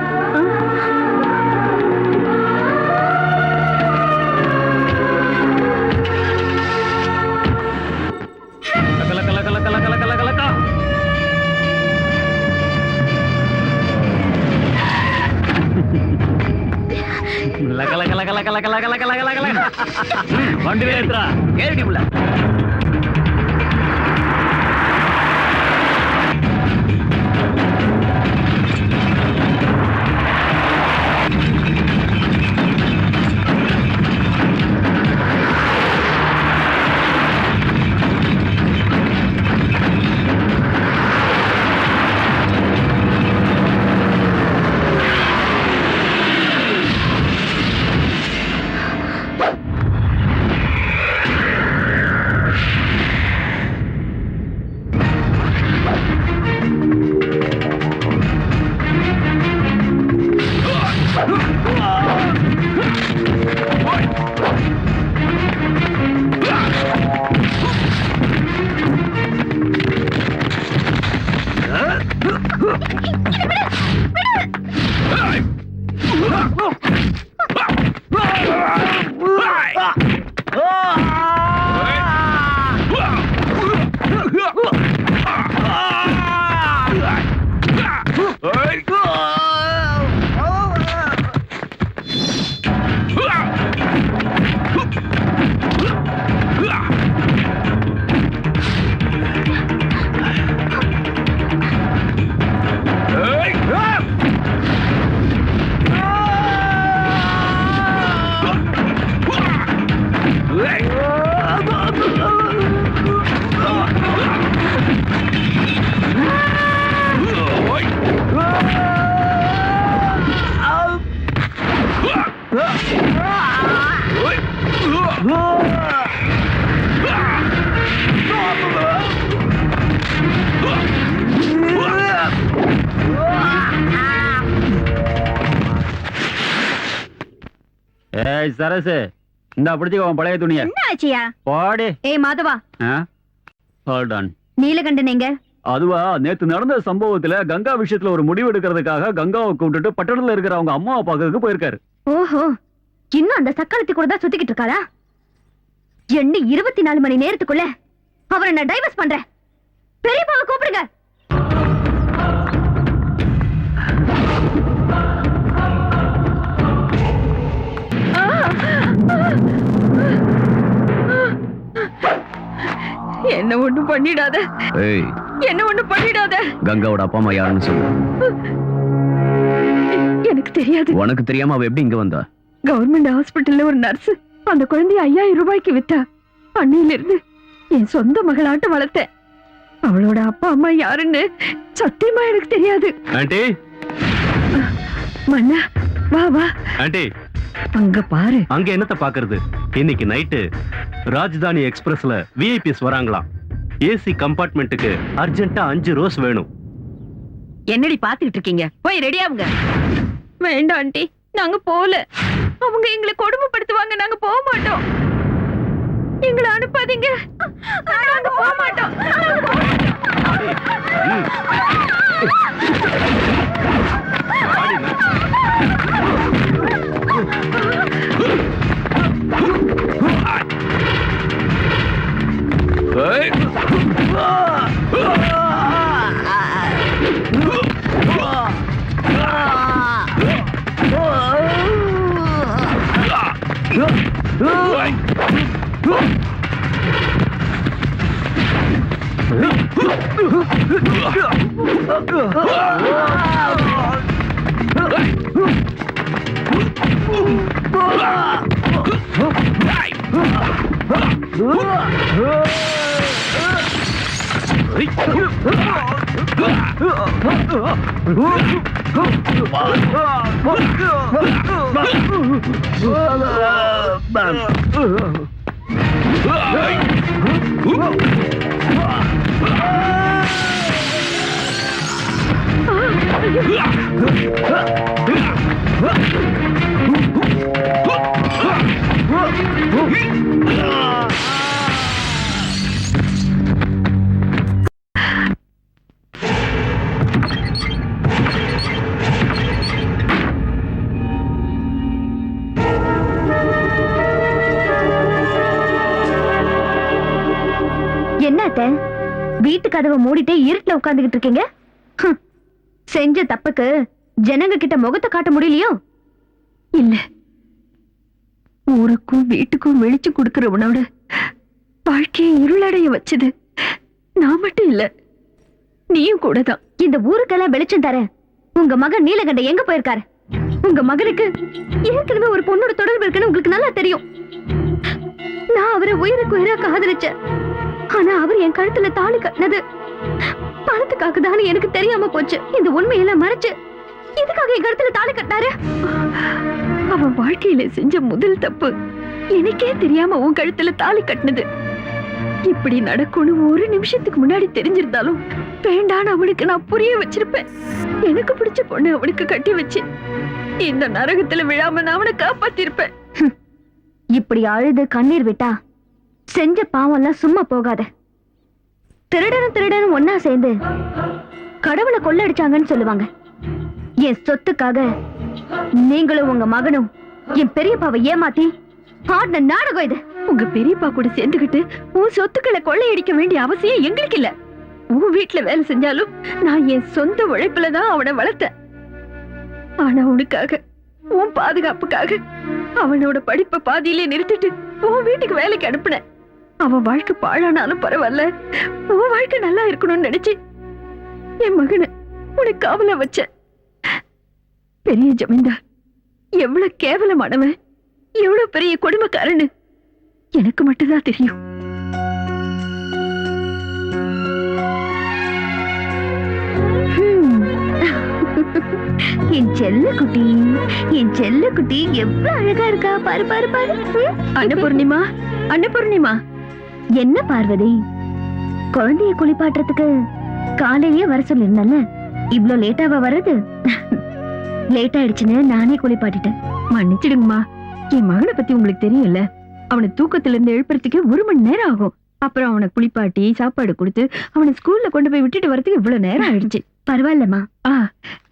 வண்டி வேத்ரா ஏறிடி உள்ள. ஏய் சரசு, இந்த பிடிச்சுக்க உன் பழைய துணிய. என்ன ஆச்சியா? போடு. ஏய் மாதவா, ஹோல்ட் ஆன். நீலகண்டன் எங்க? அதுவா, நேத்து நடந்த சம்பவத்துல கங்கா விஷயத்துல ஒரு முடிவு எடுக்கிறதுக்காக கங்காவை கூப்பிட்டுட்டு பட்டணத்துல இருக்கிற அவங்க அம்மாவை பார்க்கறதுக்கு போயிருக்காரு. ஓஹோ, இன்னும் அந்த சக்காலத்தி கூட தான் சுத்திக்கிட்டு இருக்காரா? என்ன 24 மணி நேரத்துக்குள்ள அவரை நான் டைவர்ஸ் பண்றேன். பெரியப்பாவை கூப்பிடுங்க. என்ன ஒண்ணு பண்ணிடாத. ஏய், என்ன ஒண்ணு பண்ணிடாத. கங்காவோட அப்பா அம்மா யாருன்னு சொல்லு. எனக்கு தெரியாது. உனக்கு தெரியாம அவ எப்படி இங்க வந்தா? கவர்மெண்ட் ஹாஸ்பிட்டல்ல ஒரு நர்ஸ் அந்த குழந்தைய 5000 ரூபாய்க்கு வித்தா. அன்னையில இருந்து என் சொந்த மகளாட்ட வளர்த்தேன். அவளோட அப்பா அம்மா யாருன்னு சத்தியமா எனக்கு தெரியாது. ஆண்டி மன்னா வா வா, ஆண்டி அங்க பாரு. அங்க என்னத்த பாக்குறது? இன்னைக்கு நைட்டு ராஜதானி எக்ஸ்பிரஸ்ல விஐபிஸ் வராங்களாம். ஏசி கம்பார்ட்மெண்ட்டுக்கு அர்ஜென்ட்டா 5 ரோஸ் வேணும். என்னடி பாத்துக்கிட்டு இருக்கீங்க? போய் ரெடி ஆகுங்க. வேண்டாம் ஆண்டி, நாங்க போல. அவங்க எங்களை கொடுமைப்படுத்துவாங்க. நாங்க போக மாட்டோம். எங்களை அனுப்பாதீங்க. நாங்க போக மாட்டோம். என்னத்த வீட்டு கதவை மூடிட்டே இருட்டுல உட்கார்ந்துகிட்டு இருக்கீங்க? ஹம். செஞ்ச தப்புக்கு ஜனங்க கிட்ட முகத்தை காட்ட முடியலையோ? இல்ல, ஊருக்கும் வீட்டுக்கும் வெளிச்சு கொடுக்கறவனோட வாழ்க்கையை இருளடைய வச்சது நான் மட்டும் இல்ல, நீயும் கூட தான். இந்த ஊருக்கெல்லாம் வெளிச்சம் தர உங்க மகன் நீலகண்ட எங்க போயிருக்காரு? உங்க மகனுக்கு ஏற்கனவே ஒரு பொண்ணோட தொடர்பு இருக்குன்னு உங்களுக்கு நல்லா தெரியும். நான் அவரை உயிருக்கு உயிரா காதலிச்சேன். ஆனா அவர் என் கழுத்துல தாலி கட்டினது பணத்துக்காக தானே எனக்கு தெரியாம போச்சு. இந்த உண்மையெல்லாம் மறைச்சு எதுக்காக என் கழுத்துல தாலி கட்டினாரு? அவன் வாழ்க்கையில செஞ்ச முதல் தப்பு எனக்கே தெரியாம உன் கழுத்துல தாலி கட்டினது. இப்படி நடக்கும்னு ஒரு நிமிஷத்துக்கு முன்னாடி தெரிஞ்சிருந்தாலும் வேண்டான்னு அவனுக்கு நான் புரிய வச்சிருப்பேன். எனக்கு பிடிச்ச பொண்ணு அவனுக்கு கட்டி வச்சு இந்த நரகத்துல விழாம நான் அவனை காப்பாத்திருப்பேன். இப்படி அழுது கண்ணீர் விட்டா செஞ்ச பாவம் எல்லாம் சும்மா போகாத. திருடனும் ஒன்னா சேர்ந்து கடவுளை கொள்ளடிச்சாங்கன்னு சொல்லுவாங்க. என் சொத்துக்காக நீங்களும் உங்க மகனும் என் பெரியப்பாவை ஏமாத்தி ஆடின நாடகம் இது. உங்க பெரியப்பா கூட சேர்ந்துகிட்டு உன் சொத்துக்களை கொள்ளையடிக்க வேண்டிய அவசியம் எங்களுக்கு இல்ல. உன் வீட்டுல வேலை செஞ்சாலும் நான் என் சொந்த உழைப்புலதான் அவனை வளர்த்தேன். ஆனா உனக்காக, உன் பாதுகாப்புக்காக அவனோட படிப்பை பாதியிலே நிறுத்திட்டு உன் வீட்டுக்கு வேலைக்கு அனுப்புனேன். அவன் வாழ்க்கை பாழானாலும் பரவாயில்ல, உன் வாழ்க்கை நல்லா இருக்கணும்னு நினைச்சு என் மகனை உனக்கு காவல வச்ச. பெரிய ஜமீன்தார் எவ்வளவு கேவலமானவன், எவ்வளவு பெரிய கொடுமைக்காரன்னு எனக்கு மட்டும்தான் தெரியும். என் செல்ல குட்டி எவ்வளவு அழகா இருக்கா பாரு பாரு பாரு. அன்னபூர்ணிமா, அன்னபூர்ணிமா. என்ன பார்வதி, குழந்தைய குளிப்பாட்டுறதுக்கு காலையே வர சொல்லிருந்தல, இவ்ளோ லேட்டாவா வர்றது? லேட் ஆயிடுச்சுன்னு நானே குளிப்பாட்டிட்டேன். மன்னிச்சிடுங்கம்மா, என் மகனை பத்தி உங்களுக்கு தெரியும்ல. அவனை தூக்கத்துல இருந்து எழுப்புறதுக்கு 1 மணி நேரம் ஆகும். அப்புறம் அவனை குளிப்பாட்டி சாப்பாடு கொடுத்து அவனை ஸ்கூல்ல கொண்டு போய் விட்டுட்டு வரதுக்கு இவ்வளவு நேரம் ஆயிடுச்சு. பரவாயில்லம்மா.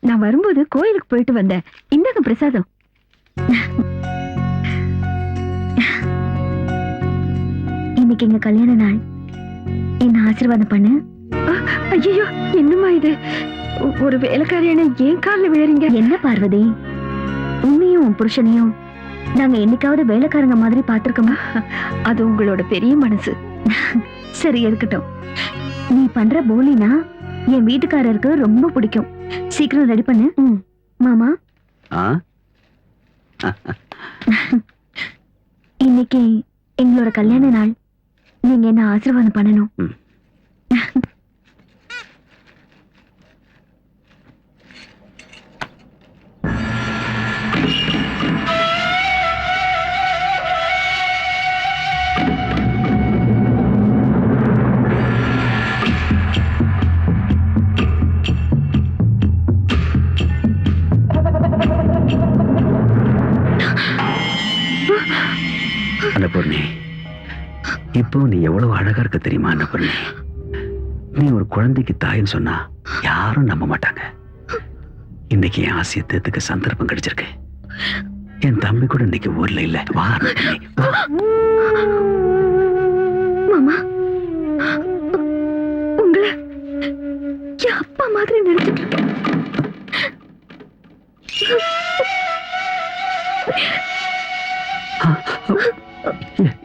நான் வரும்போது கோயிலுக்கு போயிட்டு வந்தேன். இந்தாங்க பிரசாதம். இன்னைக்கு எங்க கல்யாண நாள், என்ன ஆசீர்வாதம் பண்ணு. ஐயோ, என்னம்மா இது? ஒரு வேலைக்காரியான ஏன் காலில் விழறீங்க? என்ன பார்வதி, உன்னையும் உன் புருஷனையும் நாங்க என்னைக்காவது வேலைக்காரங்க மாதிரி பாத்திருக்கோமா? அது உங்களோட பெரிய மனசு. சரி இருக்கட்டும். நீ பண்ற போலினா என் வீட்டுக்காரருக்கு ரொம்ப பிடிக்கும். சீக்கிரம் ரெடி பண்ணு. மாமா, இன்னைக்கு எங்களோட கல்யாண நாள். நீங்க என்ன ஆசீர்வாதம் பண்ணணும். ம். அன்னபூர்ணி, இப்போ நீ எவ்வளவு அழகா இருக்க தெரியுமா அன்னபூர்ணி? நீ ஒரு குழந்தைக்கு தாயின்னு சொன்னா யாரும் நம்ப மாட்டாங்க. இன்னைக்கு என் ஆசையை தேர்த்துக்க சந்தர்ப்பம் கிடைச்சிருக்கு. என் தம்பி கூட இன்னைக்கு ஊர்ல இல்ல. வா அன்னபூர்ணி, வா. மாமா, உங்களை என் அப்பா மாதிரி நினைச்சிட்டு இருக்கேன்.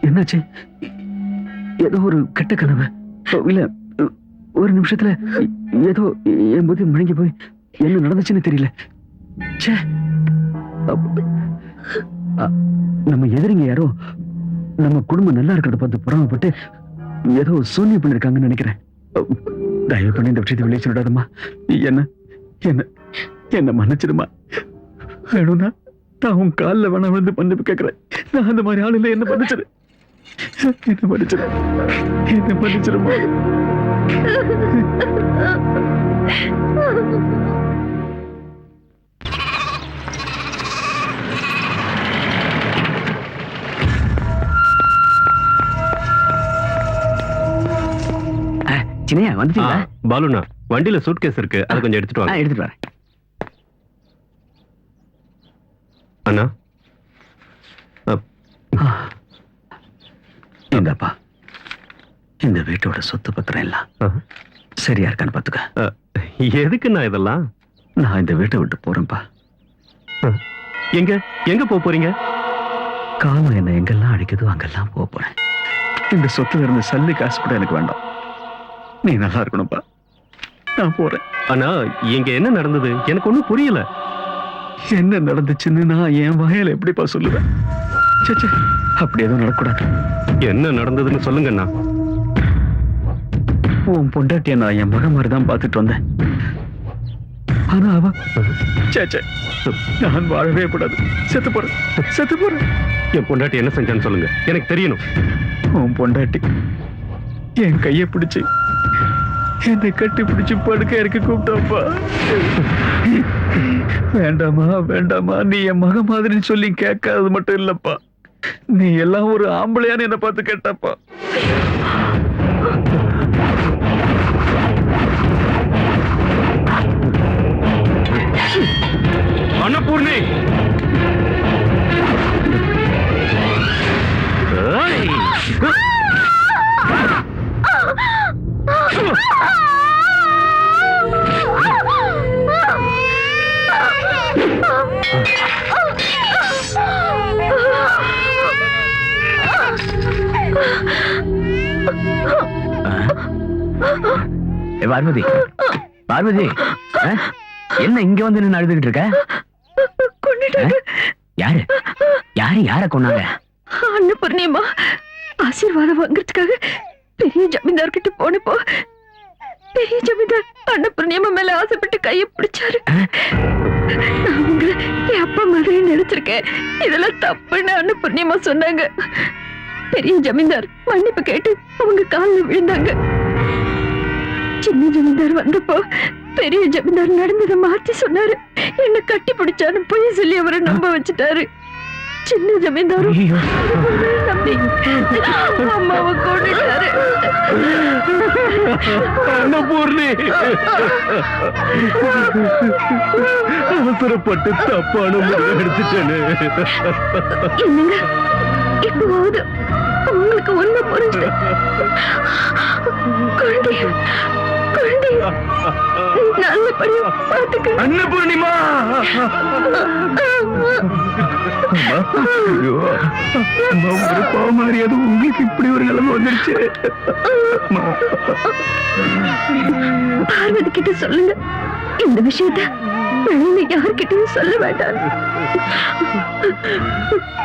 என்னாச்சு? ஏதோ ஒரு கெட்ட கனவு இல்ல? ஒரு நிமிஷத்துல ஏதோ என் புத்தி முழங்கி போய் என்ன நடந்துச்சுன்னு தெரியல. ச்சே. நம்ம எதிரிங்க யாரோ நம்ம குடும்பம் நல்லா இருக்கிறத பார்த்து புறாமப்பட்டு ஏதோ சூன்யம் பண்ணிருக்காங்கன்னு நினைக்கிறேன். தயவு பண்ணி இந்த விஷயத்தை வெளியே சொல்லிடாதம்மா. என்ன என்ன என்ன மன்னிச்சிடுமா. வேணும்னா நான் உன் காலில் வேணா வந்து மன்னிப்பு கேட்கிறேன். நான் அந்த மாதிரி ஆளுல என்ன மன்னிச்சிடு, என்ன மன்னிச்சிடு, என்ன மன்னிச்சிடுமா. சின்னையா வந்துட்டீங்களா? பாலுண்ணா, வண்டியில சூட்கேஸ் இருக்கு, அதை கொஞ்சம் எடுத்துட்டு வாங்க. எடுத்துட்டு வரேன். அண்ணா, இந்தப்பா, இந்த வீட்டோட சொத்து பத்திரம் எல்லாம் சரியா இருக்கான்னு பாத்துக்க. எதுக்குண்ணா இதெல்லாம்? நான் இந்த வீட்டை விட்டு போறேன்ப்பா. எங்க எங்க போறீங்க? காலம் என்ன எங்கெல்லாம் அடிக்குதோ அங்கெல்லாம் போறேன். இந்த சொத்துல இருந்த சல்லி காசு கூட எனக்கு வேண்டாம். நீ நல்லா இருக்கணும்ப்பா. நான் போறேன். அண்ணா, இங்க என்ன நடந்தது எனக்கு ஒண்ணும் புரியல. என்ன நடந்துச்சுன்னு நான் என் வாயால எப்படிப்பா சொல்லுவேன்? சே, அப்படி எதுவும் நடக்கூடாது. என்ன நடந்ததுன்னு சொல்லுங்கண்ணா. உன் பொண்டாட்டிய நான் என் மகன் மாதிரி தான் பார்த்துட்டு வந்தேன். ஆனா அவ சே, நான் வாழவே கூடாது. செத்து போறேன். என் பொண்டாட்டி என்ன செஞ்சான்னு சொல்லுங்க, எனக்கு தெரியணும். உன் பொண்டாட்டி என் கையை பிடிச்சு என்னை கட்டி பிடிச்சு படுக்க இறக்கி கூப்பிட்டாப்பா. வேண்டாமா, நீ என் மக மாதிரின்னு சொல்லி கேட்காதது மட்டும் இல்லப்பா, நீ எல்லாம் ஒரு ஆம்பளையான்னு என்ன பார்த்து கேட்டாப்பா. அன்னபூர்ணி, பார்வதி, என்ன இங்க வந்து நின்னு அழுதுகிட்டு இருக்க? யார கொண்டாங்க? அன்னபூர்ணியம்மா ஆசீர்வாதம் வாங்குறதுக்காக பெரிய ஜமீன்தார் கிட்ட போனப்போ பெரிய ஜமீன்தார் அன்னபூர்ணியம்மா மேல ஆசைப்பட்டு கையை பிடிச்சாரு. நான் உங்களை என் அப்பா மாதிரி நினைச்சிருக்கேன், இதெல்லாம் தப்புன்னு அன்னபூர்ணியம்மா சொன்னாங்க. பெரிய ஜமீன்தார் மன்னிப்பு கேட்டு அவங்க காலில் விழுந்தாங்க. சின்ன ஜமீன்தார் வந்தப்போ பெரிய ஜமீன்தார் நடந்ததை மாத்தி சொன்னாரு. என்ன கட்டி பிடிச்சாரு பொய் சொல்லி அவரை நம்ப வச்சுட்டாரு. சின்ன ஜமீன்தாரும் நம்பி அம்மாவை கொண்டுட்டாரு. அன்னபூர்ணி, அவசரப்பட்டு தப்பான முடிவு எடுத்துட்டேன்னு. என்னங்க, இப்போது உங்களுக்கு ஒண்ணு புரிஞ்சு குழந்தை நல்லபடியா பார்த்துக்க. அன்னபூர்ணிமா, மாதிரியாவது உங்களுக்கு இப்படி ஒரு நிலைமை வந்துருச்சு. பார்வதி கிட்ட சொல்லுங்க, இந்த விஷயத்த வெளியில யார்கிட்டயும் சொல்ல வேண்டாம்.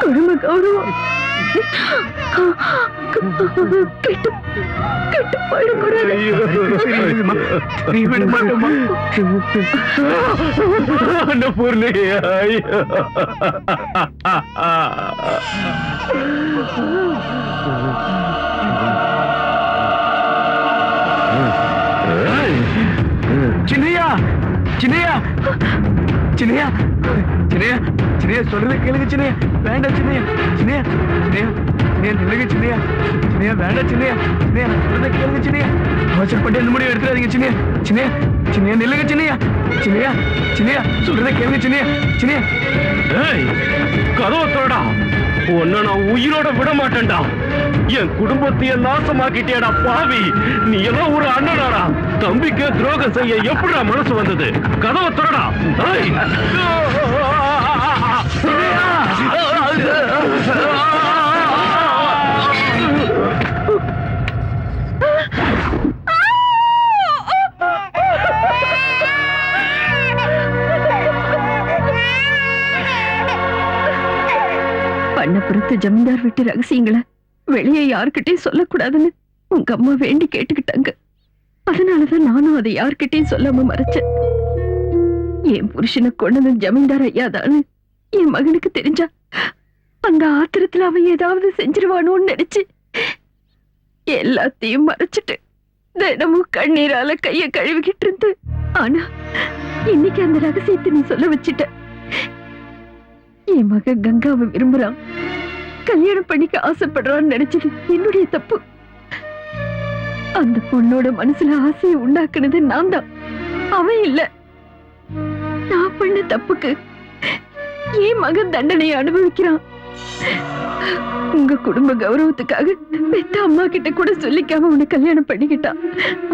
குடும்ப கௌரவம் கெட்டு கெட்டு போயிடக்கூடாது. நீ விட மாட்டோமா அன்னபூர்ணியா? சின்னையா சின்னையா சின்னையா சின்னையா சின்னையா சொல்றத கேளுங்க சின்னையா. வேண்டாம் சின்னையா சின்னையா சின்னையா சின்னையா நில்லுங்க சின்னையா சின்னையா வேண்டாம் சின்னையா சின்னையா சொல்றத கேளுங்க சின்னையா. அவசரப்பட்டு அந்த முடிவு எடுத்துறாதீங்க சின்னையா சின்னையா சின்னையா நில்லுங்க சின்னையா சின்னையா சின்னையா சொல்றத கேளுங்க சின்னையா சின்னையா. ஏய், கதவை திறடா. உன்னை நான் உயிரோட விட மாட்டேன்டா. என் குடும்பத்தையே நாசமாக்கிட்டேடா பாவி. நீ எல்லாம் ஒரு அண்ணனாடா. தம்பிக்கு துரோகம் செய்ய எப்படிடா மனசு வந்தது? கதவை திறடா. ஏய். பண்ணப்புறத்து ஜமீன்தார் வீட்டு ரகசியங்களை வெளியே யார்கிட்டயும் சொல்லக்கூடாதுன்னு உங்க அம்மா வேண்டி கேட்டுக்கிட்டாங்க. அதனாலதான் நானும் அதை யார்கிட்டயும் சொல்லாம மறைச்சேன். என் புருஷனை கொண்டது ஜமீன்தார் ஐயாதான்னு என் மகனுக்கு தெரிஞ்சா அந்த ஆத்திரத்துல அவன் ஏதாவது செஞ்சிருவானோன்னு நினைச்சு எல்லாத்தையும் மறைச்சிட்டு தினமும் கண்ணீரால கைய கழுவிக்கிட்டு இருந்து. ஆனா இன்னைக்கு அந்த ரகசியத்தை நீ சொல்ல வச்சிட்ட. என் மகன் கங்காவை விரும்புறான், கல்யாணம் பண்ணிக்க ஆசைப்படுறான்னு நினைச்சது என்னுடைய தப்பு. அந்த பொண்ணோட மனசுல ஆசையை உண்டாக்குனது நான் தான், அவன் இல்ல. நான் பண்ண தப்புக்கு என் மகன் தண்டனையை அனுபவிக்கிறான். உங்க குடும்ப கௌரவத்துக்காக பெத்த அம்மா கிட்ட கூட சொல்லிக்காம உன்னை கல்யாணம் பண்ணிக்கிட்டான்.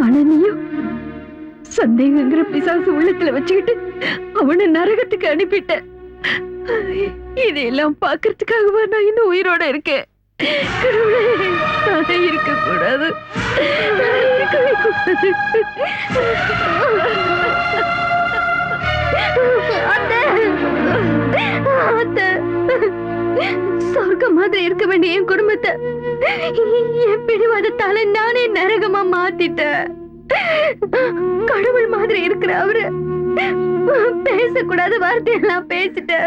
ஆனா நீயும் சந்தேகங்கிற பிசாசு உள்ளத்துல வச்சுக்கிட்டு அவனை நரகத்துக்கு அனுப்பிட்ட. இதையெல்லாம் பாக்குறதுக்காகவா நான் இன்னும் உயிரோட இருக்கேன்? இருக்க கூடாது. சொர்க்க மாதிரி இருக்க வேண்டிய என் குடும்பத்தை என் பிடிவாதத்தால நானே நரகமா மாத்திட்டேன். கடவுள் மாதிரி இருக்கிற அவரு பேசக்கூடாத வார்த்தையெல்லாம் பேசிட்டேன்.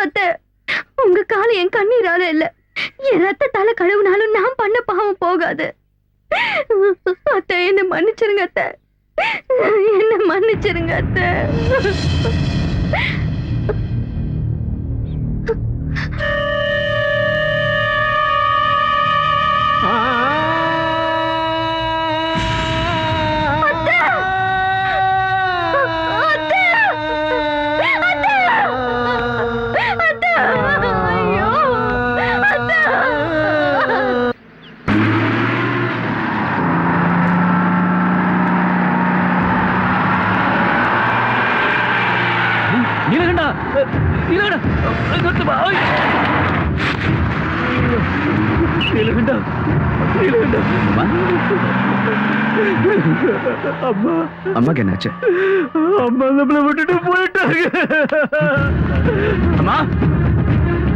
அத்தை, உங்க கால என் கண்ணீரால இல்ல, என் ரத்தத்தால கழுவுனாலும் நான் பண்ண பாவம் போகாது. அத்தை, என்ன மன்னிச்சிருங்க அத்தை, என்ன மன்னிச்சிருங்க அத்தை. நீலகண்டா நீலகண்டா நிறுத்துமா. நீலகண்டா நீலகண்டா அம்மா அம்மாக்கு என்னாச்சு? அம்மா நம்மளை விட்டுட்டு போயிட்டாங்க. அம்மா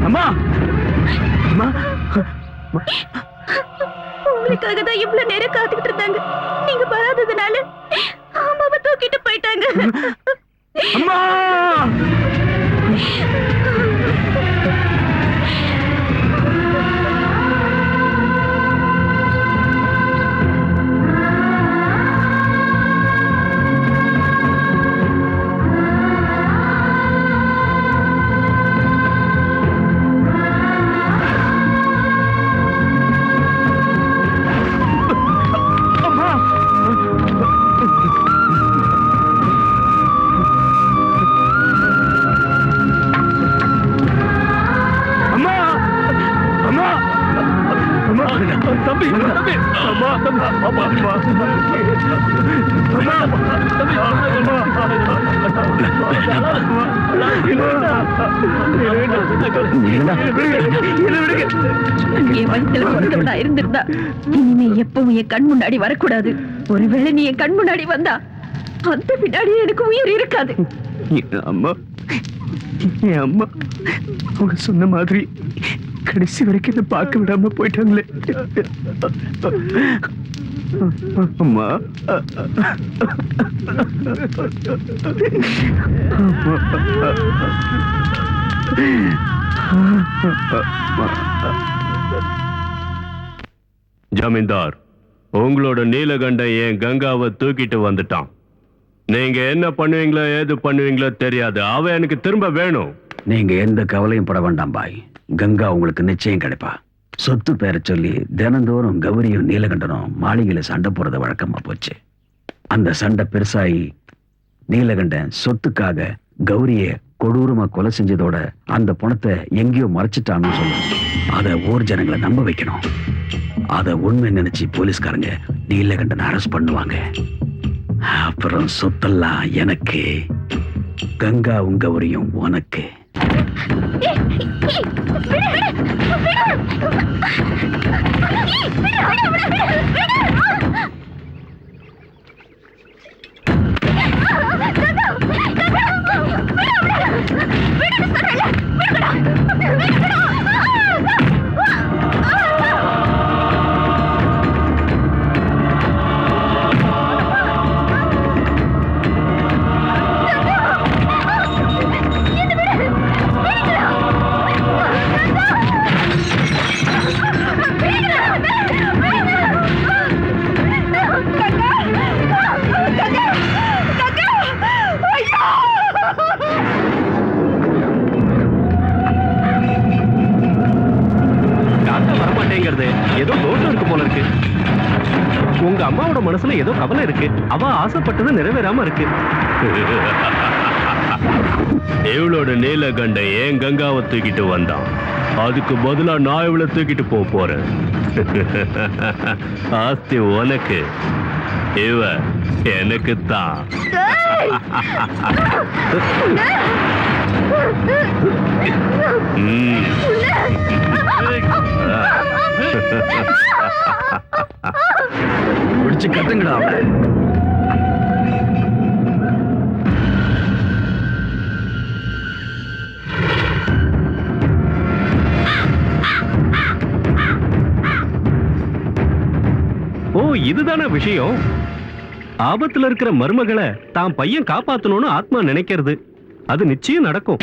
அம்மா அம்மா உங்களுக்காக தான் இவ்வளவு நேரம் காத்துக்கிட்டு இருந்தாங்க. நீங்க வராததுனால அம்மாவை தூக்கிட்டு போயிட்டாங்க. அம்மா தம்பி தம்பி அம்மா அம்மா அம்மா என் வயித்துல பிறந்தவனா இருந்திருந்தா இனிமே எப்பவும் என் கண் முன்னாடி வரக்கூடாது. ஒருவேளை நீ என் கண் முன்னாடி வந்தா அந்த பின்னாடி எனக்கு உயிர் இருக்காது. என் அம்மா அவங்க சொன்ன மாதிரி கடைசி வரைக்கும் இதை பார்க்க விடாம போயிட்டாங்களே. அம்மா ஜமீன்தார், உங்களோட நீலகண்டன் என் கங்காவை தூக்கிட்டு வந்துட்டான். நீங்க என்ன பண்ணுவீங்களோ ஏது பண்ணுவீங்களோ தெரியாது. அவ எனக்கு திரும்ப வேணும். நீங்க எந்த கவலையும் பட வேண்டாம் பாய். கங்கா உங்களுக்கு நிச்சயம் கிடைப்பா. சொத்து பேரை சொல்லி தினந்தோறும் கௌரியும் நீலகண்டனும் மாளிகையில சண்டை போறது வழக்கமா போச்சு. அந்த சண்டை பெருசாகி நீலகண்டன் சொத்துக்காக கௌரிய கொடூரமா கொலை செஞ்சதோட அந்த பணத்தை எங்கேயோ மறைச்சிட்டான்னு சொல்லணும். அதை ஊர் ஜனங்களை நம்ப வைக்கணும். அதை உண்மை நினைச்சு போலீஸ்காரங்க நீலகண்டன் அரெஸ்ட் பண்ணுவாங்க. அப்புறம் சொத்தெல்லாம் எனக்கு, கங்காவும் கௌரியும் உனக்கு. ஏதோ தோட்டம் இருக்கு போல இருக்கு. உங்க அம்மாவோட மனசுல ஏதோ கவலை இருக்கு. அவ ஆசைப்பட்டது நிறைவேறாம இருக்கு. இவளோட நீலகண்டன் ஏன் கங்காவை தூக்கிட்டு வந்தான். அதுக்கு பதிலா நான் இவளை தூக்கிட்டு போறேன். ஆஸ்தி உனக்கு, இவ எனக்கு தான். பிடிச்சு கத்துங்கடா அவளை. ஓ, இதுதான விஷயம். ஆபத்துல இருக்கிற மருமகளை தான் பையன் காப்பாத்தணும்னு ஆத்மா நினைக்கிறது. அது நிச்சயம் நடக்கும்.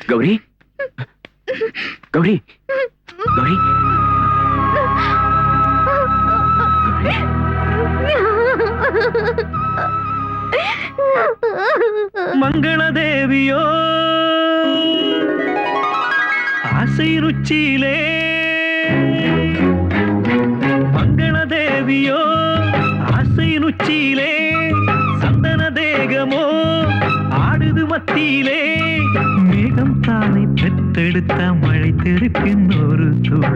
கௌரி கௌரி கௌரி மங்கள தேவியோ ஆசை ருச்சியிலே மங்கள தேவியோ ஆசை ருச்சியிலே சந்தன தேகமோ ஆடுது மத்தியிலே மேகம் தானை பெற்றெடுத்த மழை தெருப்பின் ஒரு